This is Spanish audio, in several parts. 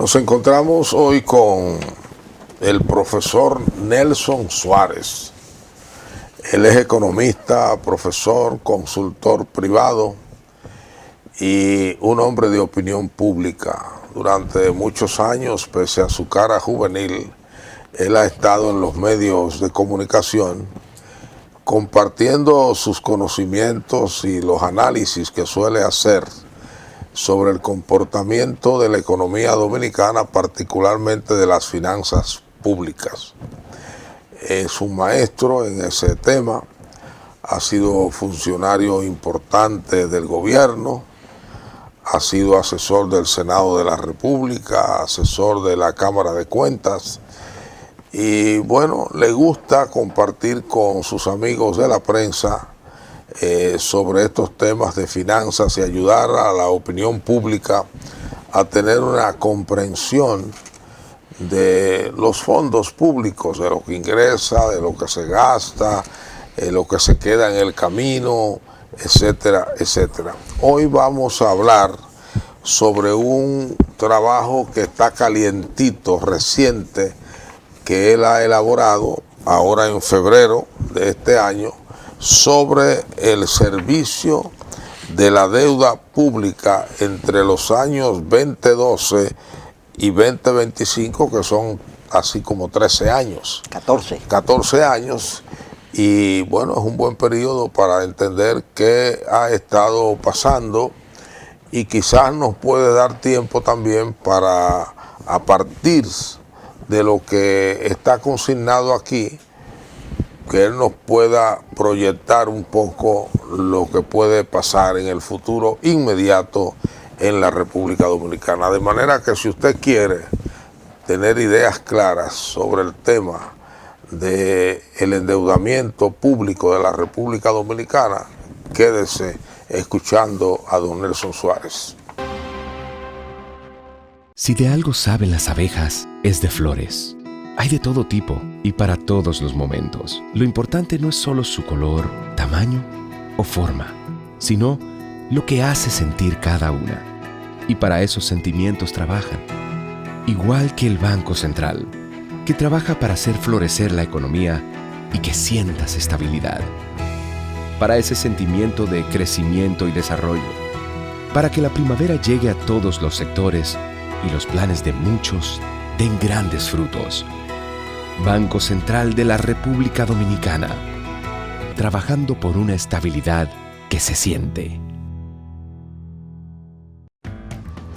Nos encontramos hoy con el profesor Nelson Suárez. Él es economista, profesor, consultor privado y un hombre de opinión pública. Durante muchos años, pese a su cara juvenil, él ha estado en los medios de comunicación compartiendo sus conocimientos y los análisis que suele hacer sobre el comportamiento de la economía dominicana, particularmente de las finanzas públicas. Es un maestro en ese tema, ha sido funcionario importante del gobierno, ha sido asesor del Senado de la República, asesor de la Cámara de Cuentas y bueno, le gusta compartir con sus amigos de la prensa sobre estos temas de finanzas y ayudar a la opinión pública a tener una comprensión de los fondos públicos, de lo que ingresa, de lo que se gasta, lo que se queda en el camino, etcétera, etcétera. Hoy vamos a hablar sobre un trabajo que está calientito, reciente, que él ha elaborado ahora en febrero de este año, sobre el servicio de la deuda pública entre los años 2012 y 2025, que son así como 13 años. 14 años. Y bueno, es un buen periodo para entender qué ha estado pasando y quizás nos puede dar tiempo también para, a partir de lo que está consignado aquí, que él nos pueda proyectar un poco lo que puede pasar en el futuro inmediato en la República Dominicana. De manera que si usted quiere tener ideas claras sobre el tema del endeudamiento público de la República Dominicana, quédese escuchando a don Nelson Suárez. Si de algo saben las abejas, es de flores. Hay de todo tipo y para todos los momentos. Lo importante no es solo su color, tamaño o forma, sino lo que hace sentir cada una. Y para esos sentimientos trabajan. Igual que el Banco Central, que trabaja para hacer florecer la economía y que sientas estabilidad. Para ese sentimiento de crecimiento y desarrollo. Para que la primavera llegue a todos los sectores y los planes de muchos den grandes frutos. Banco Central de la República Dominicana, trabajando por una estabilidad que se siente.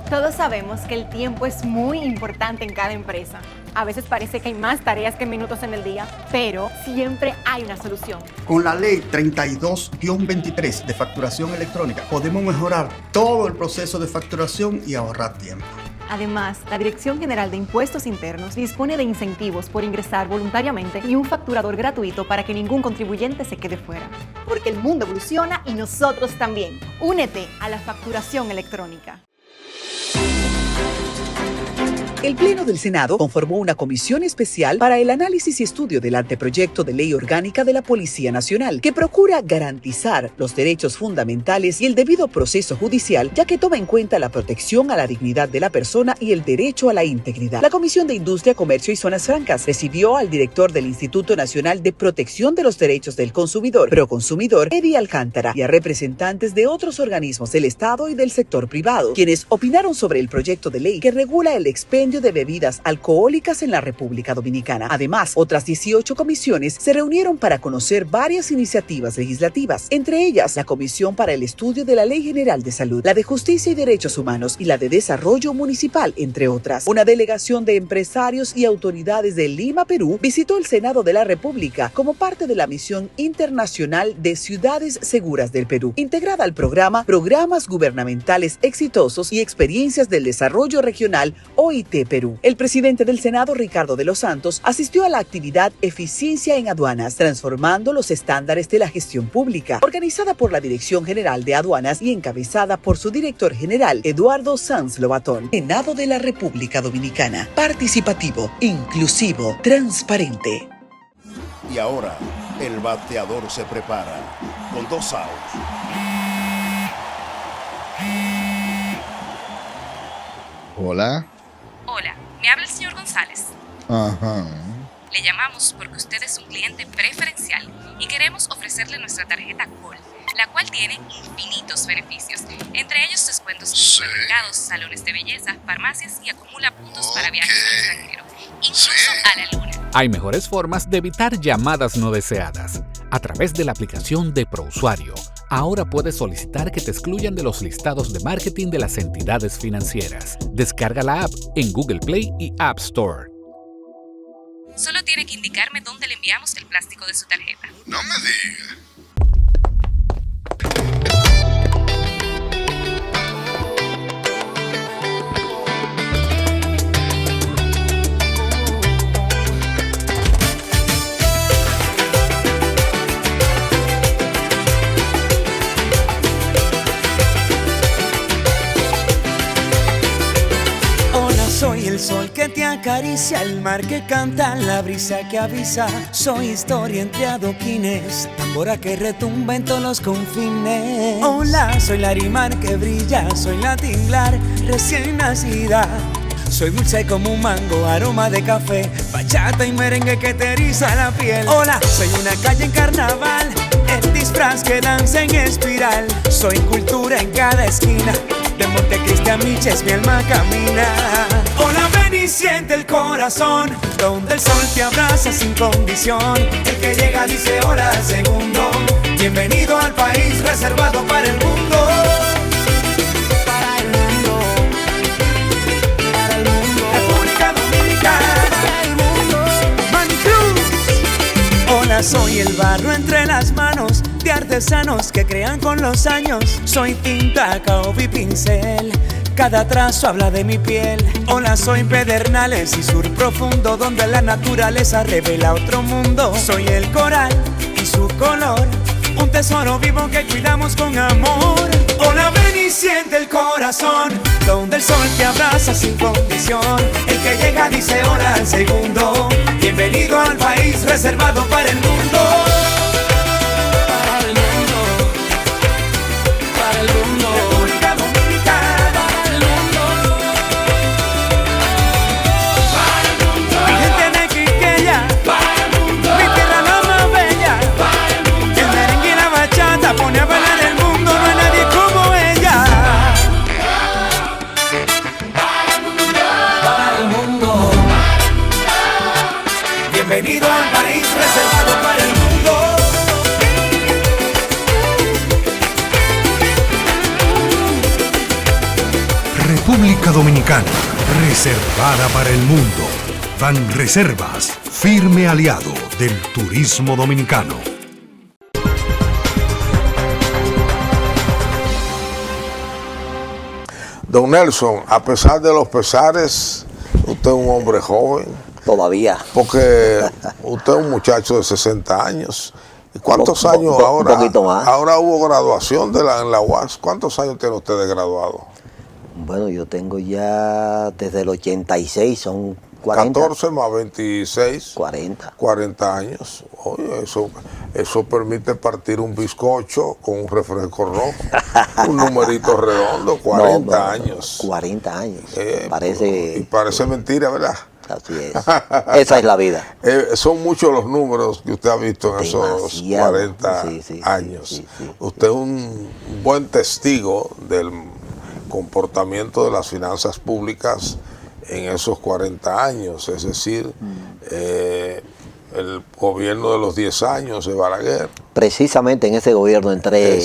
Todos sabemos que el tiempo es muy importante en cada empresa. A veces parece que hay más tareas que minutos en el día, pero siempre hay una solución. Con la ley 32-23 de facturación electrónica podemos mejorar todo el proceso de facturación y ahorrar tiempo. Además, la Dirección General de Impuestos Internos dispone de incentivos por ingresar voluntariamente y un facturador gratuito para que ningún contribuyente se quede fuera. Porque el mundo evoluciona y nosotros también. Únete a la facturación electrónica. El Pleno del Senado conformó una comisión especial para el análisis y estudio del anteproyecto de ley orgánica de la Policía Nacional, que procura garantizar los derechos fundamentales y el debido proceso judicial, ya que toma en cuenta la protección a la dignidad de la persona y el derecho a la integridad. La Comisión de Industria, Comercio y Zonas Francas recibió al director del Instituto Nacional de Protección de los Derechos del Consumidor, Proconsumidor, Eddie Alcántara, y a representantes de otros organismos del Estado y del sector privado, quienes opinaron sobre el proyecto de ley que regula el expendio de bebidas alcohólicas en la República Dominicana. Además, otras 18 comisiones se reunieron para conocer varias iniciativas legislativas, entre ellas la Comisión para el Estudio de la Ley General de Salud, la de Justicia y Derechos Humanos y la de Desarrollo Municipal, entre otras. Una delegación de empresarios y autoridades de Lima, Perú, visitó el Senado de la República como parte de la misión internacional de Ciudades Seguras del Perú, integrada al programa Programas Gubernamentales Exitosos y Experiencias del Desarrollo Regional, OIT Perú. El presidente del Senado, Ricardo de los Santos, asistió a la actividad Eficiencia en Aduanas, transformando los estándares de la gestión pública, organizada por la Dirección General de Aduanas y encabezada por su director general, Eduardo Sanz Lobatón. Senado de la República Dominicana. Participativo, inclusivo, transparente. Y ahora, el bateador se prepara con 2 outs. Hola. Hola. Ajá. Le llamamos porque usted es un cliente preferencial y queremos ofrecerle nuestra tarjeta Gold, la cual tiene infinitos beneficios, entre ellos descuentos en supermercados, salones de belleza, farmacias y acumula puntos para viajes al extranjero, incluso a la luna. Hay mejores formas de evitar llamadas no deseadas. A través de la aplicación de ProUsuario, ahora puedes solicitar que te excluyan de los listados de marketing de las entidades financieras. Descarga la app en Google Play y App Store. Solo tiene que indicarme dónde le enviamos el plástico de su tarjeta. No me digas. Soy el sol que te acaricia, el mar que canta, la brisa que avisa. Soy historia entre adoquines, tambora que retumba en todos los confines. Hola, soy la Larimar que brilla, soy la Tinglar recién nacida. Soy dulce como un mango, aroma de café, bachata y merengue que te eriza la piel. Hola, soy una calle en carnaval, el disfraz que danza en espiral. Soy cultura en cada esquina, de Montecristi a Miches mi alma camina. Hola, ven y siente el corazón, donde el sol te abraza sin condición. El que llega dice hola al segundo. Bienvenido al país reservado para el mundo. Para el mundo. Para el mundo. República Dominicana. Para el mundo. Manicruz. Hola, soy el barro entre las manos de artesanos que crean con los años. Soy tinta, caoba y pincel, cada trazo habla de mi piel. Hola, soy Pedernales y sur profundo, donde la naturaleza revela otro mundo. Soy el coral y su color, un tesoro vivo que cuidamos con amor. Hola, ven y siente el corazón, donde el sol te abraza sin condición. El que llega dice hola al segundo. Bienvenido al país reservado para el mundo. Para el mundo. Para el mundo. República Dominicana. Para el mundo. Para el mundo. Mi gente de Quiqueya. Para el mundo. Mi tierra la más bella. Para el mundo. El merengue y la bachata pone a bailar el mundo. No hay nadie como ella. Para el mundo. Para el mundo. Bienvenido al país reservado para el mundo. República Dominicana, reservada para el mundo. Banreservas, firme aliado del turismo dominicano. Don Nelson, a pesar de los pesares, usted es un hombre joven. Todavía. Porque usted es un muchacho de 60 años. ¿Y cuántos años ahora? Un poquito más. Ahora hubo graduación en la UAS. ¿Cuántos años tiene usted de graduado? Bueno, yo tengo ya desde el 86, son 40. 14 más 26. 40. 40 años. Oye, eso permite partir un bizcocho con un refresco rojo. Un numerito redondo, 40 años. 40 años. Y parece mentira, ¿verdad? Así es. Esa es la vida. Son muchos los números que usted ha visto en esos 40 años. Sí. Usted es un buen testigo del comportamiento de las finanzas públicas en esos 40 años. Es decir, el gobierno de los 10 añs de Balaguer. Precisamente en ese gobierno entré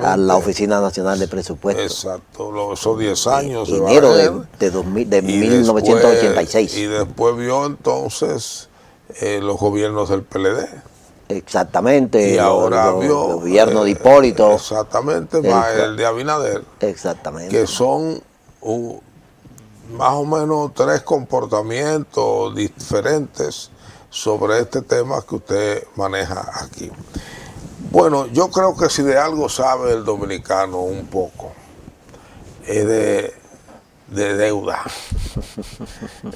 a la Oficina Nacional de Presupuestos. Exacto, esos 10 años de enero Balaguer. de 1986. Y después vio entonces los gobiernos del PLD. Exactamente. Y ahora vio el gobierno de Hipólito. Exactamente, más el de Abinader. Exactamente. Que son más o menos 3 comportamientos diferentes sobre este tema que usted maneja aquí. Bueno, yo creo que si de algo sabe el dominicano un poco, es de deuda,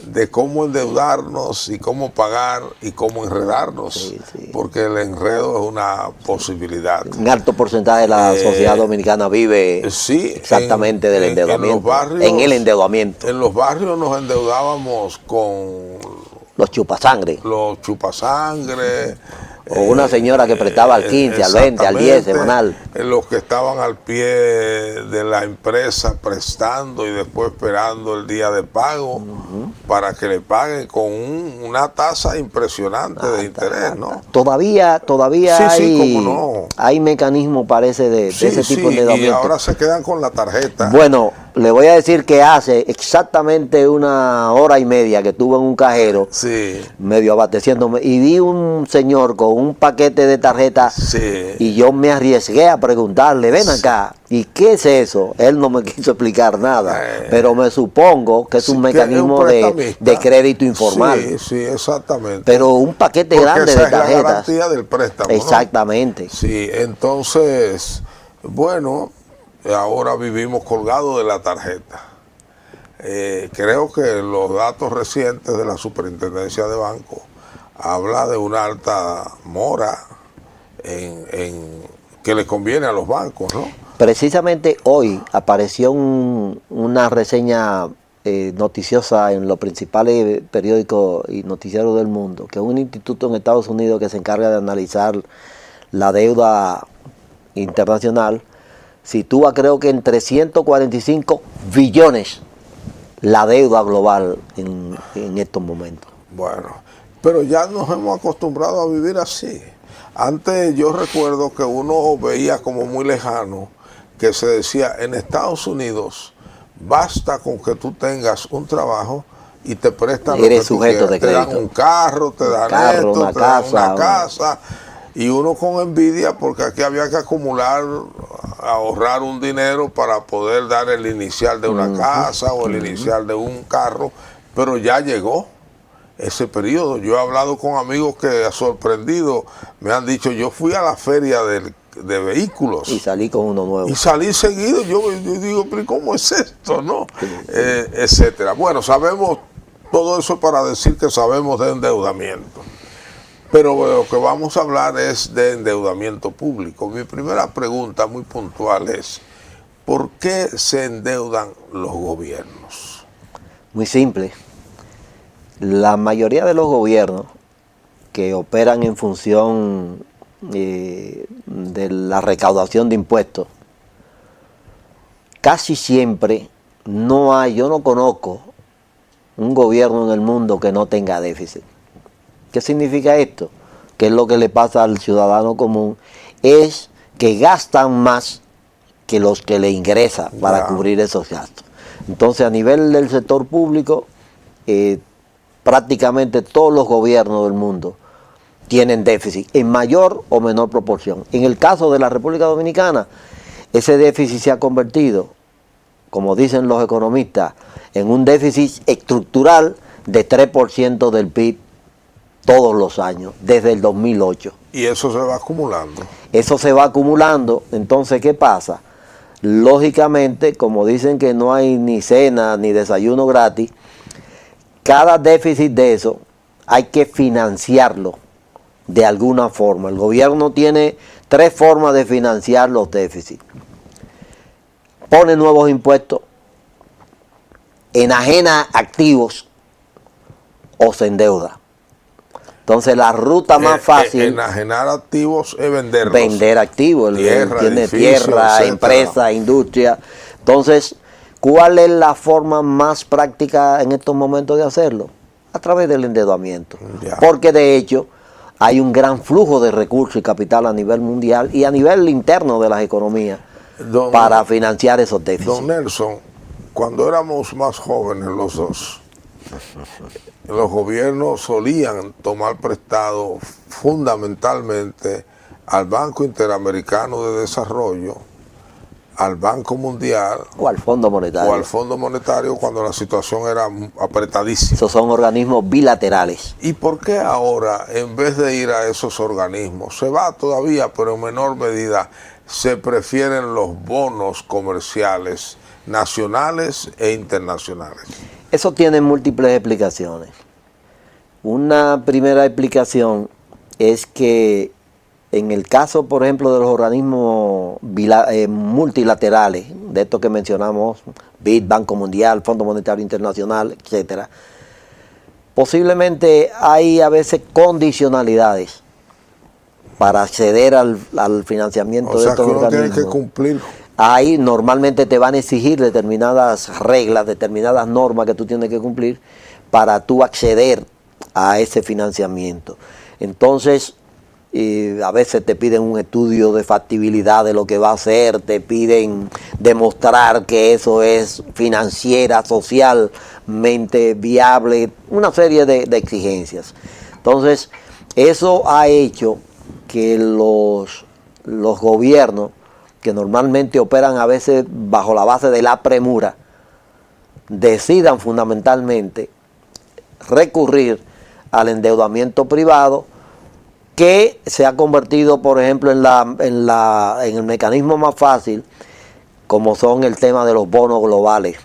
de cómo endeudarnos y cómo pagar y cómo enredarnos, porque el enredo es una posibilidad. Un alto porcentaje de la sociedad dominicana vive exactamente del endeudamiento, en el endeudamiento. En los barrios nos endeudábamos con Los chupasangre. Los chupasangre. O una señora que prestaba al 15, al 20, al 10 semanal. Los que estaban al pie de la empresa prestando y después esperando el día de pago para que le paguen con una tasa impresionante de interés, ¿no? Todavía hay mecanismos, parece, de ese tipo de endeudamiento. Y ahora se quedan con la tarjeta. Bueno, le voy a decir que hace exactamente 1 hora y media que estuve en un cajero, medio abasteciéndome, y vi un señor con un paquete de tarjetas y yo me arriesgué a preguntarle, ven acá, ¿y qué es eso? Él no me quiso explicar nada, pero me supongo que es un mecanismo de crédito informal. Sí, exactamente. Pero un paquete grande de tarjetas. Es la garantía del préstamo, exactamente. ¿no? Sí, entonces, bueno, ahora vivimos colgados de la tarjeta. Creo que los datos recientes de la Superintendencia de Bancos habla de una alta mora que le conviene a los bancos, ¿no? Precisamente hoy apareció una reseña noticiosa en los principales periódicos y noticieros del mundo, que es un instituto en Estados Unidos que se encarga de analizar la deuda internacional, sitúa creo que en 345 billones la deuda global en estos momentos. Bueno, pero ya nos hemos acostumbrado a vivir así. Antes yo recuerdo que uno veía como muy lejano que se decía, en Estados Unidos basta con que tú tengas un trabajo y te prestan lo que tú quieras. Te dan un carro, te dan esto, te dan una casa. Y uno con envidia porque aquí había que acumular, ahorrar un dinero para poder dar el inicial de una casa o el inicial de un carro, pero ya llegó ese periodo. Yo he hablado con amigos que sorprendido me han dicho, yo fui a la feria de vehículos. Y salí con uno nuevo. Y salí seguido, yo digo, pero ¿cómo es esto? ¿No? Etcétera. Bueno, sabemos, todo eso para decir que sabemos de endeudamiento. Pero lo que vamos a hablar es de endeudamiento público. Mi primera pregunta muy puntual es, ¿por qué se endeudan los gobiernos? Muy simple. La mayoría de los gobiernos que operan en función de la recaudación de impuestos, casi siempre yo no conozco un gobierno en el mundo que no tenga déficit. ¿Qué significa esto? ¿Qué es lo que le pasa al ciudadano común? Es que gastan más que los que le ingresan para cubrir esos gastos. Entonces, a nivel del sector público, prácticamente todos los gobiernos del mundo tienen déficit, en mayor o menor proporción. En el caso de la República Dominicana, ese déficit se ha convertido, como dicen los economistas, en un déficit estructural de 3% del PIB todos los años, desde el 2008. Y eso se va acumulando. Eso se va acumulando. Entonces, ¿qué pasa? Lógicamente, como dicen que no hay ni cena ni desayuno gratis, cada déficit de eso hay que financiarlo de alguna forma. El gobierno tiene 3 formas de financiar los déficits. Pone nuevos impuestos, enajena activos o se endeuda. Entonces la ruta más fácil... enajenar activos es venderlos. Vender activos. Tiene tierra, empresa, industria. Entonces, ¿cuál es la forma más práctica en estos momentos de hacerlo? A través del endeudamiento. Porque de hecho hay un gran flujo de recursos y capital a nivel mundial y a nivel interno de las economías para financiar esos déficits. Don Nelson, cuando éramos más jóvenes los dos, los gobiernos solían tomar prestado fundamentalmente al Banco Interamericano de Desarrollo, al Banco Mundial o al Fondo Monetario. O al Fondo Monetario cuando la situación era apretadísima. Esos son organismos bilaterales. ¿Y por qué ahora, en vez de ir a esos organismos, se va todavía, pero en menor medida, se prefieren los bonos comerciales nacionales e internacionales? Eso tiene múltiples explicaciones. Una primera explicación es que en el caso, por ejemplo, de los organismos multilaterales, de estos que mencionamos, BID, Banco Mundial, Fondo Monetario Internacional, etcétera, posiblemente hay a veces condicionalidades para acceder al financiamiento de estos organismos. Tiene que cumplir. Ahí normalmente te van a exigir determinadas reglas, determinadas normas que tú tienes que cumplir para tú acceder a ese financiamiento. Entonces, a veces te piden un estudio de factibilidad de lo que va a hacer, te piden demostrar que eso es financiera, socialmente viable, una serie de exigencias. Entonces, eso ha hecho que los gobiernos, que normalmente operan a veces bajo la base de la premura, decidan fundamentalmente recurrir al endeudamiento privado, que se ha convertido, por ejemplo, en el mecanismo más fácil, como son el tema de los bonos globales,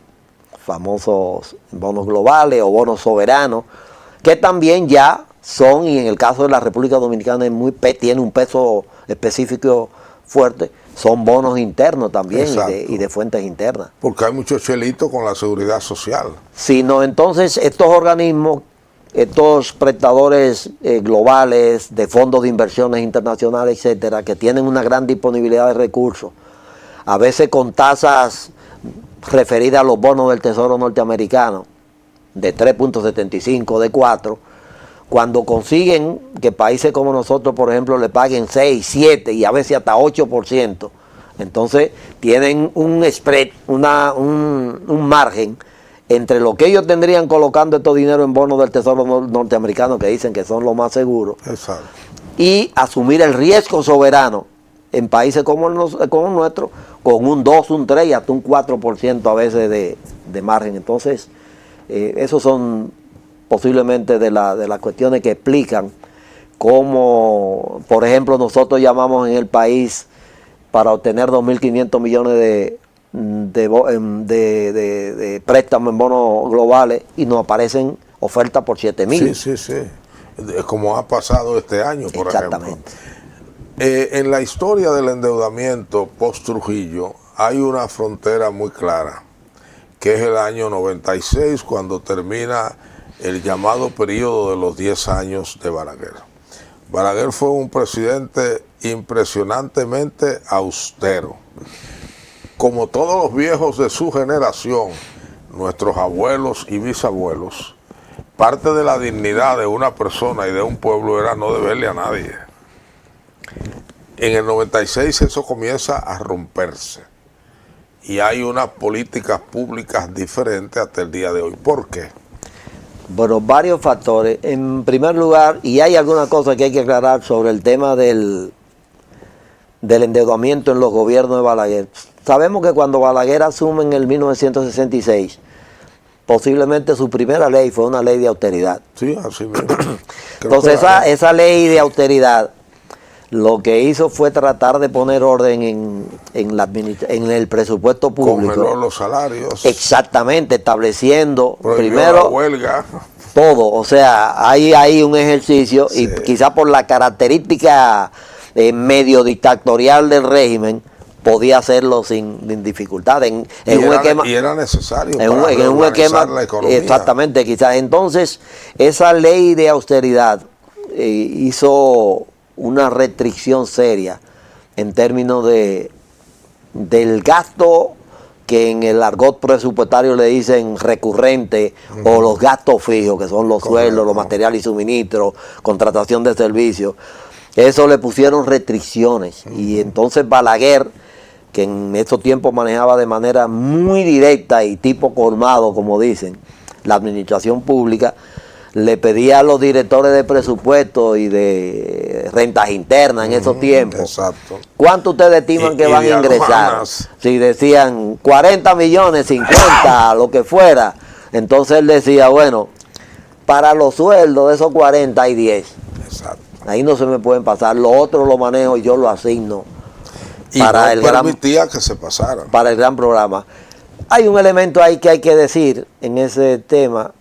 famosos bonos globales o bonos soberanos, que también ya son, y en el caso de la República Dominicana tiene un peso específico fuerte, son bonos internos también y de fuentes internas. Porque hay muchos chelitos con la seguridad social. Sino entonces estos organismos, estos prestadores globales de fondos de inversiones internacionales, etcétera, que tienen una gran disponibilidad de recursos, a veces con tasas referidas a los bonos del Tesoro norteamericano, de 3.75, de 4, cuando consiguen que países como nosotros, por ejemplo, le paguen 6, 7 y a veces hasta 8%, entonces tienen un spread, un margen entre lo que ellos tendrían colocando estos dinero en bonos del Tesoro norteamericano, que dicen que son los más seguros, exacto, y asumir el riesgo soberano en países como el nuestro, con un 2, un 3 y hasta un 4% a veces de margen. Entonces, esos son posiblemente de las cuestiones que explican cómo, por ejemplo, nosotros llamamos en el país para obtener 2.500 millones de préstamos en bonos globales y nos aparecen ofertas por 7.000. Sí. Como ha pasado este año, por ejemplo. En la historia del endeudamiento post-Trujillo hay una frontera muy clara, que es el año 96, cuando termina el llamado periodo de los 10 años de Balaguer. Balaguer fue un presidente impresionantemente austero. Como todos los viejos de su generación, nuestros abuelos y bisabuelos, parte de la dignidad de una persona y de un pueblo era no deberle a nadie. En el 96 eso comienza a romperse y hay unas políticas públicas diferentes hasta el día de hoy. ¿Por qué? Bueno, varios factores. En primer lugar, y hay alguna cosa que hay que aclarar sobre el tema del endeudamiento en los gobiernos de Balaguer. Sabemos que cuando Balaguer asume en el 1966, posiblemente su primera ley fue una ley de austeridad. Sí, así mismo. Entonces esa ley de austeridad lo que hizo fue tratar de poner orden en el presupuesto público. Congeló los salarios. Exactamente, estableciendo primero la huelga. Todo. O sea, hay un ejercicio, sí, y quizá por la característica medio dictatorial del régimen, podía hacerlo sin dificultad. Y era necesario en un esquema, la economía. Exactamente, quizás. Entonces, esa ley de austeridad hizo una restricción seria en términos del gasto que en el argot presupuestario le dicen recurrente, o los gastos fijos, que son los sueldos, los materiales y suministros, contratación de servicios. Eso le pusieron restricciones. Y entonces Balaguer, que en esos tiempos manejaba de manera muy directa y tipo colmado, como dicen, la administración pública, le pedía a los directores de presupuesto y de rentas internas en esos tiempos, exacto, ¿cuánto ustedes estiman que van a ingresar? Si decían 40 millones, 50, lo que fuera, entonces él decía, bueno, para los sueldos de esos 40 hay 10. Exacto. Ahí no se me pueden pasar, lo otro lo manejo y yo lo asigno. Y para no permitía que se pasaran. Para el gran programa. Hay un elemento ahí que hay que decir en ese tema.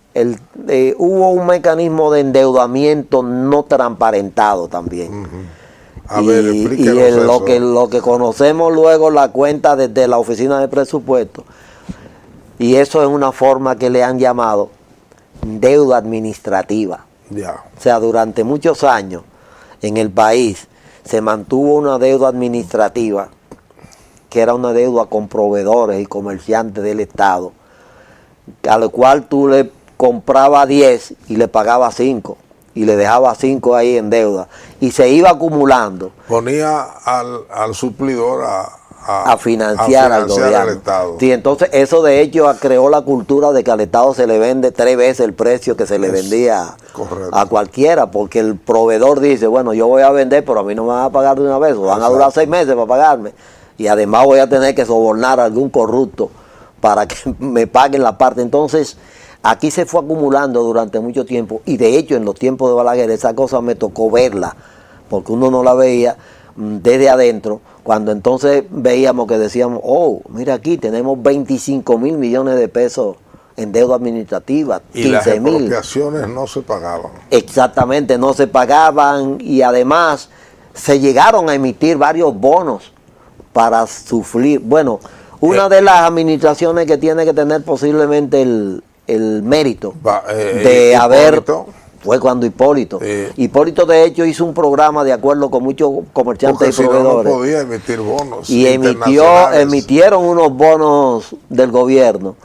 Hubo un mecanismo de endeudamiento no transparentado también. A ver, explíquenos eso. Lo que conocemos luego, la cuenta desde la oficina de presupuesto, y eso es una forma que le han llamado deuda administrativa. O sea, durante muchos años en el país se mantuvo una deuda administrativa que era una deuda con proveedores y comerciantes del Estado, a lo cual tú le comprabas 10 y le pagabas 5 y le dejabas 5 ahí en deuda y se iba acumulando. Ponía al suplidor a financiar al gobierno. Al Estado. Sí, entonces eso de hecho creó la cultura de que al Estado se le vende 3 veces el precio que se le vendía a cualquiera, porque el proveedor dice, bueno, yo voy a vender, pero a mí no me van a pagar de una vez, o van a durar 6 meses para pagarme, y además voy a tener que sobornar a algún corrupto para que me paguen la parte. Entonces, aquí se fue acumulando durante mucho tiempo, y de hecho en los tiempos de Balaguer esa cosa me tocó verla, porque uno no la veía desde adentro, cuando entonces veíamos que decíamos, oh, mira aquí, tenemos 25 mil millones de pesos en deuda administrativa, y 15 las mil. expropiaciones no se pagaban. Exactamente, no se pagaban, y además se llegaron a emitir varios bonos para sufrir. Bueno, una de las administraciones que tiene que tener posiblemente el mérito de haber... Fue cuando Hipólito. Hipólito de hecho hizo un programa de acuerdo con muchos comerciantes y proveedores. No podía emitir bonos. Y emitieron unos bonos del gobierno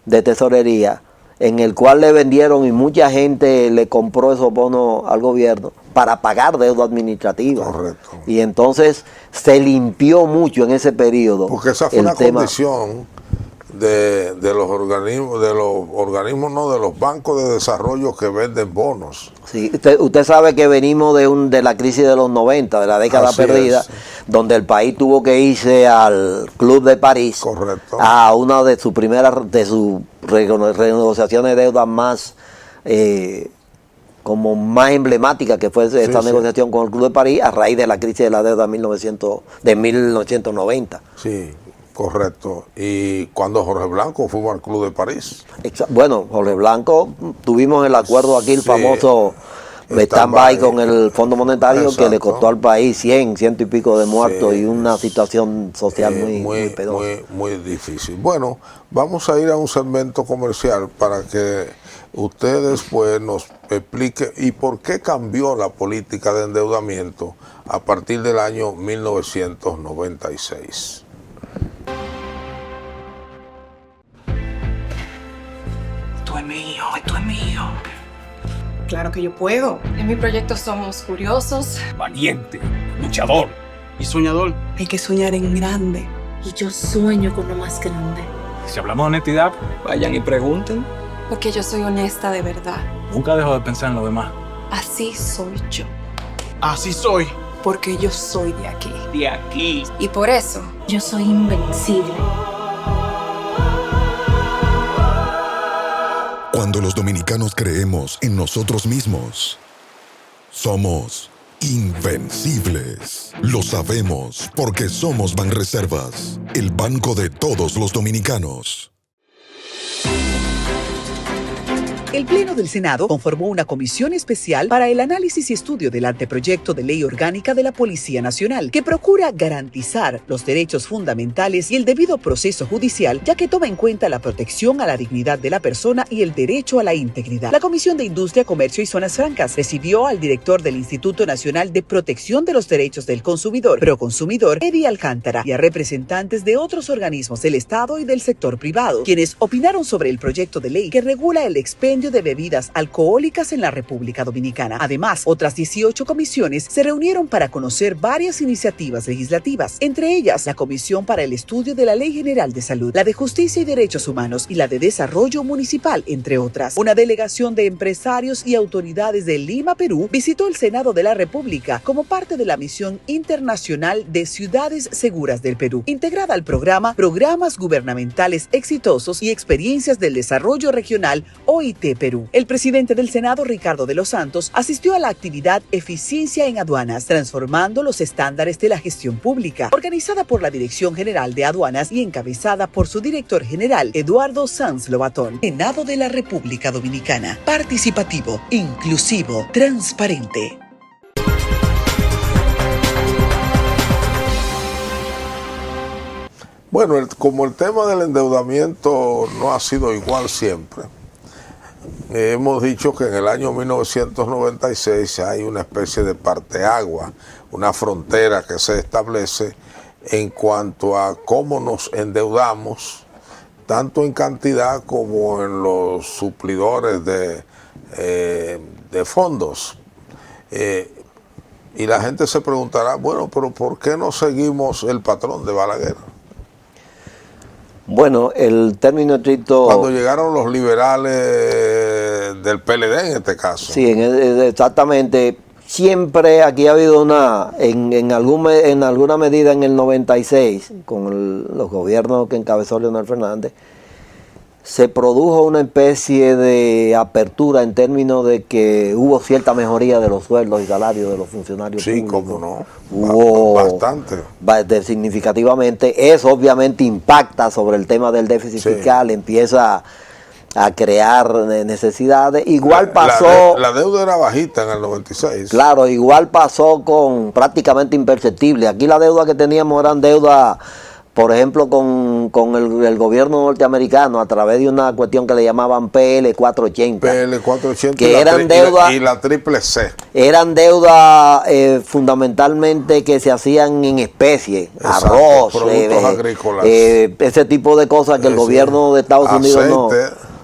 de tesorería, en el cual le vendieron y mucha gente le compró esos bonos al gobierno para pagar deuda administrativa. Correcto. Y entonces se limpió mucho en ese periodo. Porque esa fue una condición de los organismos, no, de los bancos de desarrollo que venden bonos. Sí, usted sabe que venimos de la crisis de los 90, de la década perdida, donde el país tuvo que irse al Club de París. Correcto. A una de sus renegociaciones de deuda más como más emblemática, que fue esta negociación con el Club de París a raíz de la crisis de la deuda de 1990. Sí. Correcto. Y cuando Jorge Blanco fuimos al Club de París. Bueno, Jorge Blanco, tuvimos el acuerdo aquí, el famoso stand-by con el Fondo Monetario, que le costó al país 100 y pico de muertos y una situación social muy penosa. Muy difícil. Bueno, vamos a ir a un segmento comercial para que usted después nos explique y por qué cambió la política de endeudamiento a partir del año 1996. Esto es mío. Claro que yo puedo. En mi proyecto somos curiosos, valiente, luchador y soñador. Hay que soñar en grande. Y yo sueño con lo más grande. Si hablamos de honestidad, vayan y pregunten. Porque yo soy honesta de verdad. Nunca dejo de pensar en lo demás. Así soy yo. Así soy. Porque yo soy de aquí. De aquí. Y por eso, yo soy invencible. Cuando los dominicanos creemos en nosotros mismos, somos invencibles. Lo sabemos porque somos Banreservas, el banco de todos los dominicanos. El Pleno del Senado conformó una comisión especial para el análisis y estudio del anteproyecto de ley orgánica de la Policía Nacional, que procura garantizar los derechos fundamentales y el debido proceso judicial, ya que toma en cuenta la protección a la dignidad de la persona y el derecho a la integridad. La Comisión de Industria, Comercio y Zonas Francas recibió al director del Instituto Nacional de Protección de los Derechos del Consumidor, Proconsumidor, Eddie Alcántara, y a representantes de otros organismos del Estado y del sector privado, quienes opinaron sobre el proyecto de ley que regula el expendio de bebidas alcohólicas en la República Dominicana. Además, otras 18 comisiones se reunieron para conocer varias iniciativas legislativas, entre ellas la Comisión para el Estudio de la Ley General de Salud, la de Justicia y Derechos Humanos y la de Desarrollo Municipal, entre otras. Una delegación de empresarios y autoridades de Lima, Perú, visitó el Senado de la República como parte de la Misión Internacional de Ciudades Seguras del Perú, integrada al programa Programas Gubernamentales Exitosos y Experiencias del Desarrollo Regional OIT Perú. El presidente del Senado, Ricardo de los Santos, asistió a la actividad Eficiencia en Aduanas, transformando los estándares de la gestión pública, organizada por la Dirección General de Aduanas y encabezada por su director general, Eduardo Sanz Lobatón. Senado de la República Dominicana. Participativo, inclusivo, transparente. Bueno, como el tema del endeudamiento no ha sido igual siempre, hemos dicho que en el año 1996 hay una especie de parteagua, una frontera que se establece en cuanto a cómo nos endeudamos, tanto en cantidad como en los suplidores de fondos. Y la gente se preguntará, bueno, pero ¿por qué no seguimos el patrón de Balaguer? Bueno, el término estricto... Cuando llegaron los liberales del PLD en este caso. Sí, exactamente. Siempre aquí ha habido en alguna medida en el 96, con los gobiernos que encabezó Leonel Fernández, se produjo una especie de apertura en términos de que hubo cierta mejoría de los sueldos y salarios de los funcionarios públicos. Sí, cómo no. Hubo bastante. Significativamente. Eso obviamente impacta sobre el tema del déficit fiscal, empieza a crear necesidades. Igual pasó... La deuda era bajita en el 96. Claro, igual pasó con prácticamente imperceptible. Aquí la deuda que teníamos eran deuda... Por ejemplo, con el gobierno norteamericano a través de una cuestión que le llamaban PL 480. PL 480 que eran deudas y la triple C. Eran deudas fundamentalmente que se hacían en especie, arroz, productos agrícolas. Ese tipo de cosas que el gobierno de Estados Unidos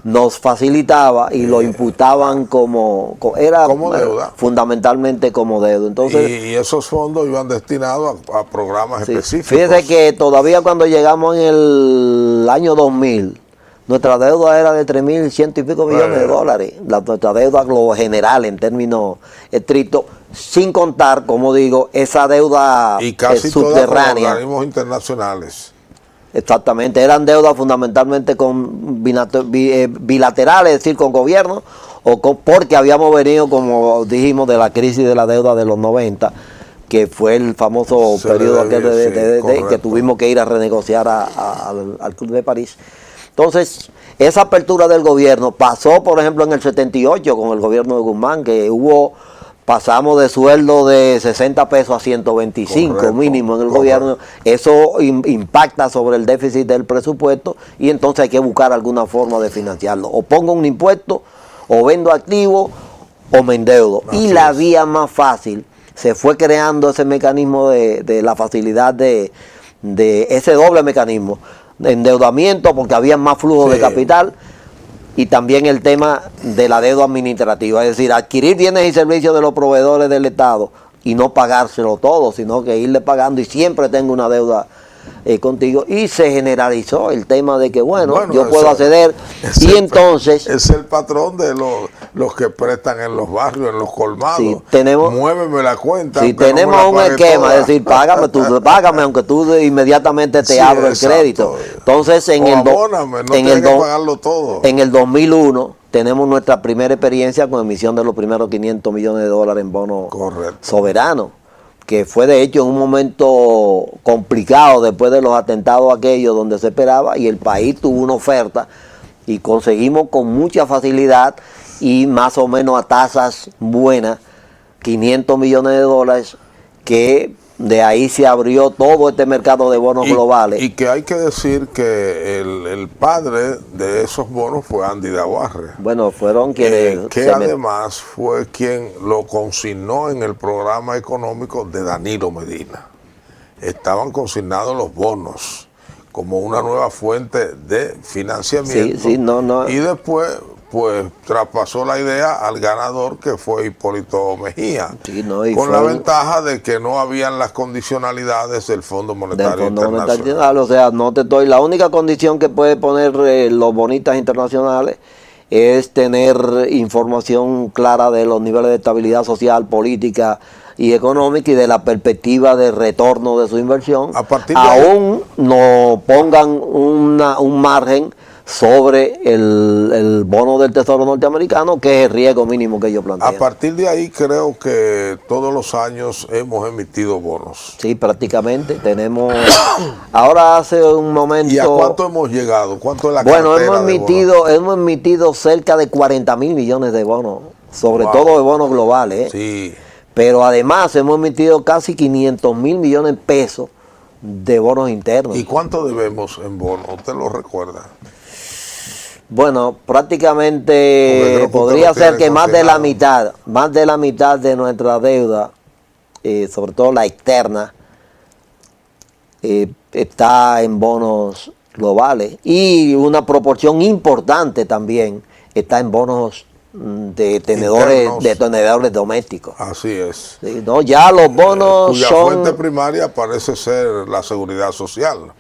nos facilitaba y lo imputaban como deuda. Fundamentalmente como deuda. Entonces, y esos fondos iban destinados a programas específicos. Fíjese que todavía cuando llegamos en el año 2000, nuestra deuda era de 3.100 y pico millones de dólares. Nuestra deuda general en términos estrictos, sin contar, como digo, esa deuda y casi subterránea. Todas con organismos internacionales. Exactamente, eran deudas fundamentalmente con bilaterales, es decir, con gobiernos, porque habíamos venido, como dijimos, de la crisis de la deuda de los 90, que fue el famoso periodo aquel que tuvimos que ir a renegociar al Club de París. Entonces, esa apertura del gobierno pasó, por ejemplo, en el 78 con el gobierno de Guzmán, que pasamos de sueldo de 60 pesos a 125 mínimo en el gobierno. Eso impacta sobre el déficit del presupuesto y entonces hay que buscar alguna forma de financiarlo. O pongo un impuesto, o vendo activos, o me endeudo. Y la vía más fácil, se fue creando ese mecanismo de la facilidad de ese doble mecanismo de endeudamiento, porque había más flujo de capital. Y también el tema de la deuda administrativa, es decir, adquirir bienes y servicios de los proveedores del Estado y no pagárselo todo, sino que irle pagando y siempre tengo una deuda contigo. Y se generalizó el tema de que, bueno yo puedo acceder. Y entonces... Es el patrón de los que prestan en los barrios, en los colmados. Sí, muéveme la cuenta. Si tenemos un esquema, es decir, págame, aunque tú inmediatamente te abro el crédito. Entonces, en el 2001 tenemos nuestra primera experiencia con emisión de los primeros 500 millones de dólares en bonos soberanos, que fue de hecho en un momento complicado después de los atentados aquellos donde se esperaba, y el país tuvo una oferta y conseguimos con mucha facilidad y más o menos a tasas buenas 500 millones de dólares, que de ahí se abrió todo este mercado de bonos globales. Y que hay que decir que el padre de esos bonos fue Andy Dawarre. Bueno, fueron quienes... que además fue quien lo consignó en el programa económico de Danilo Medina. Estaban consignados los bonos como una nueva fuente de financiamiento. Y después pues traspasó la idea al ganador, que fue Hipólito Mejía, con la ventaja de que no habían las condicionalidades del Fondo Monetario Internacional. O sea, la única condición que puede poner los bonistas internacionales es tener información clara de los niveles de estabilidad social, política y económica y de la perspectiva de retorno de su inversión. Aún no pongan un margen sobre el bono del Tesoro norteamericano, que es el riesgo mínimo que ellos plantean. A partir de ahí creo que todos los años hemos emitido bonos. Sí, prácticamente. Tenemos... Ahora hace un momento... ¿Y a cuánto hemos llegado? ¿Cuánto es la cartera hemos emitido cerca de 40.000 millones de bonos, sobre todo de bonos globales. Sí. Pero además hemos emitido casi 500.000 millones de pesos de bonos internos. ¿Y cuánto debemos en bonos? ¿Usted lo recuerda? Bueno, prácticamente podría ser que más de la mitad de nuestra deuda, sobre todo la externa, está en bonos globales y una proporción importante también está en bonos de tenedores domésticos. Así es. Sí, ¿no? Ya los bonos cuya son fuente primaria parece ser la seguridad social.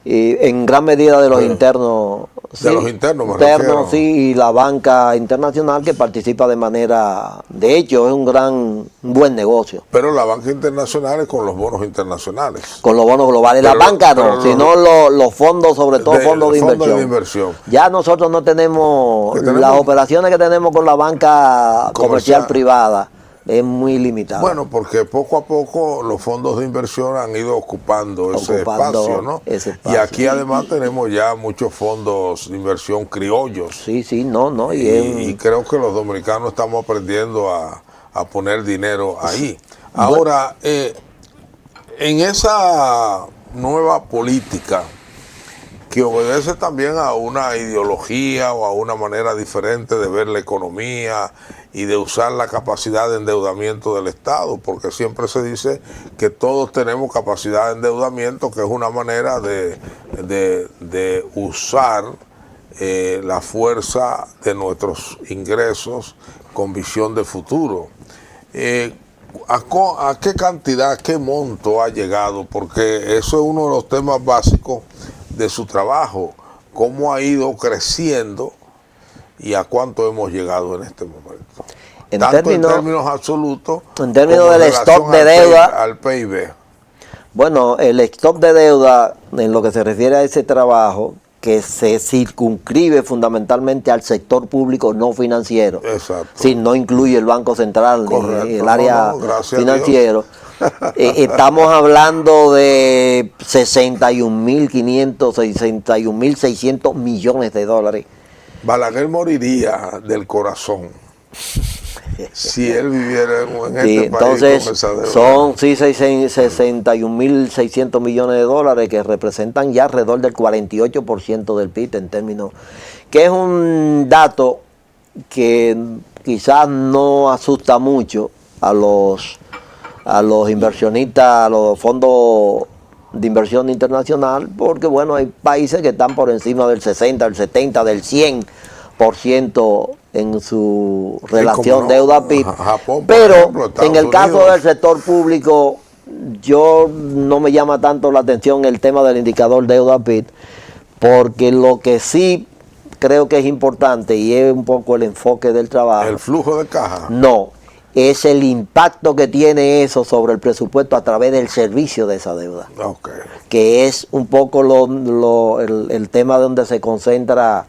en gran medida de los internos. De los internos, me refiero. Sí, y la banca internacional que participa de manera, de hecho, es un buen negocio. Pero la banca internacional es con los bonos internacionales. Con los bonos globales. La banca no, sino los fondos, sobre todo fondos de inversión. Ya nosotros no tenemos, las operaciones que tenemos con la banca comercial privada es muy limitada. Bueno, porque poco a poco los fondos de inversión han ido ocupando ese espacio, ¿no? Y aquí además tenemos ya muchos fondos de inversión criollos. Sí, no. Y creo que los dominicanos estamos aprendiendo a poner dinero ahí. Ahora, en esa nueva política que obedece también a una ideología o a una manera diferente de ver la economía y de usar la capacidad de endeudamiento del Estado, porque siempre se dice que todos tenemos capacidad de endeudamiento, que es una manera de usar la fuerza de nuestros ingresos con visión de futuro. ¿A qué cantidad, qué monto ha llegado? Porque eso es uno de los temas básicos de su trabajo, cómo ha ido creciendo y a cuánto hemos llegado en este momento. En términos absolutos, en términos del stock de deuda al PIB. Bueno, el stock de deuda, en lo que se refiere a ese trabajo, que se circunscribe fundamentalmente al sector público no financiero. Exacto. Sí, no incluye el Banco Central ni el área financiero. Estamos hablando de 61.500, 61.600 millones de dólares. Balaguer moriría del corazón si él viviera en este país. Entonces, son 61.600 millones de dólares que representan ya alrededor del 48% del PIB en términos, que es un dato que quizás no asusta mucho a los inversionistas, a los fondos de inversión internacional, porque bueno, hay países que están por encima del 60, del 70, del 100% en su relación deuda-PIB. Pero ejemplo, en el caso del sector público, yo no me llama tanto la atención el tema del indicador deuda-PIB, porque lo que sí creo que es importante y es un poco el enfoque del trabajo. ¿El flujo de caja? No, es el impacto que tiene eso sobre el presupuesto a través del servicio de esa deuda. Okay. Que es un poco el tema donde se concentra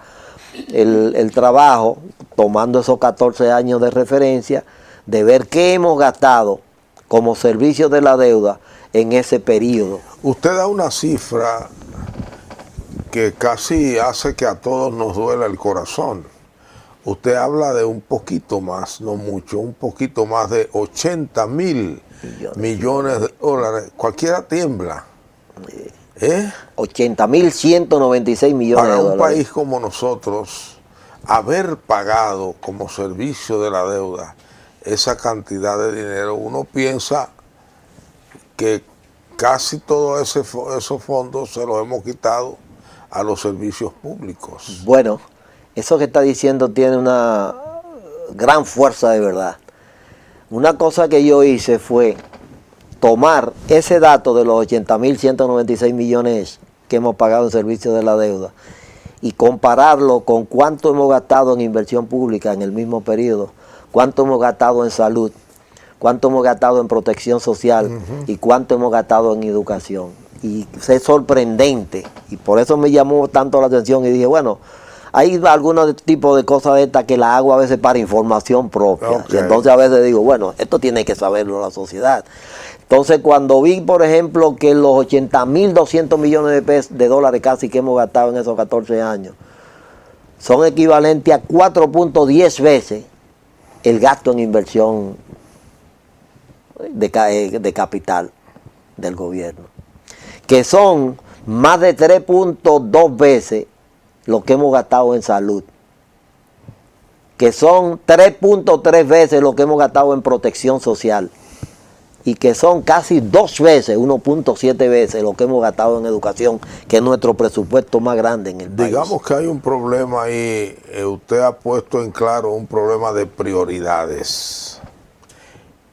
el trabajo, tomando esos 14 años de referencia, de ver qué hemos gastado como servicio de la deuda en ese periodo. Usted da una cifra que casi hace que a todos nos duela el corazón. Usted habla de un poquito más, no mucho, un poquito más de 80.000 millones de dólares. Cualquiera tiembla. 80.196 millones de dólares. Para un país como nosotros, haber pagado como servicio de la deuda esa cantidad de dinero, uno piensa que casi todos esos fondos se los hemos quitado a los servicios públicos. Bueno, eso que está diciendo tiene una gran fuerza de verdad. Una cosa que yo hice fue tomar ese dato de los 80.196 millones que hemos pagado en servicio de la deuda y compararlo con cuánto hemos gastado en inversión pública en el mismo periodo, cuánto hemos gastado en salud, cuánto hemos gastado en protección social y cuánto hemos gastado en educación. Y es sorprendente, y por eso me llamó tanto la atención y dije, bueno, hay algunos tipos de cosas de estas que las hago a veces para información propia. Y entonces a veces digo, bueno, esto tiene que saberlo la sociedad. Entonces cuando vi, por ejemplo, que los 80.200 millones de dólares casi que hemos gastado en esos 14 años son equivalentes a 4.10 veces el gasto en inversión de capital del gobierno, que son más de 3.2 veces lo que hemos gastado en salud, que son 3.3 veces lo que hemos gastado en protección social, y que son casi 2 veces, 1.7 veces lo que hemos gastado en educación, que es nuestro presupuesto más grande en el país. Digamos que hay un problema ahí, usted ha puesto en claro un problema de prioridades,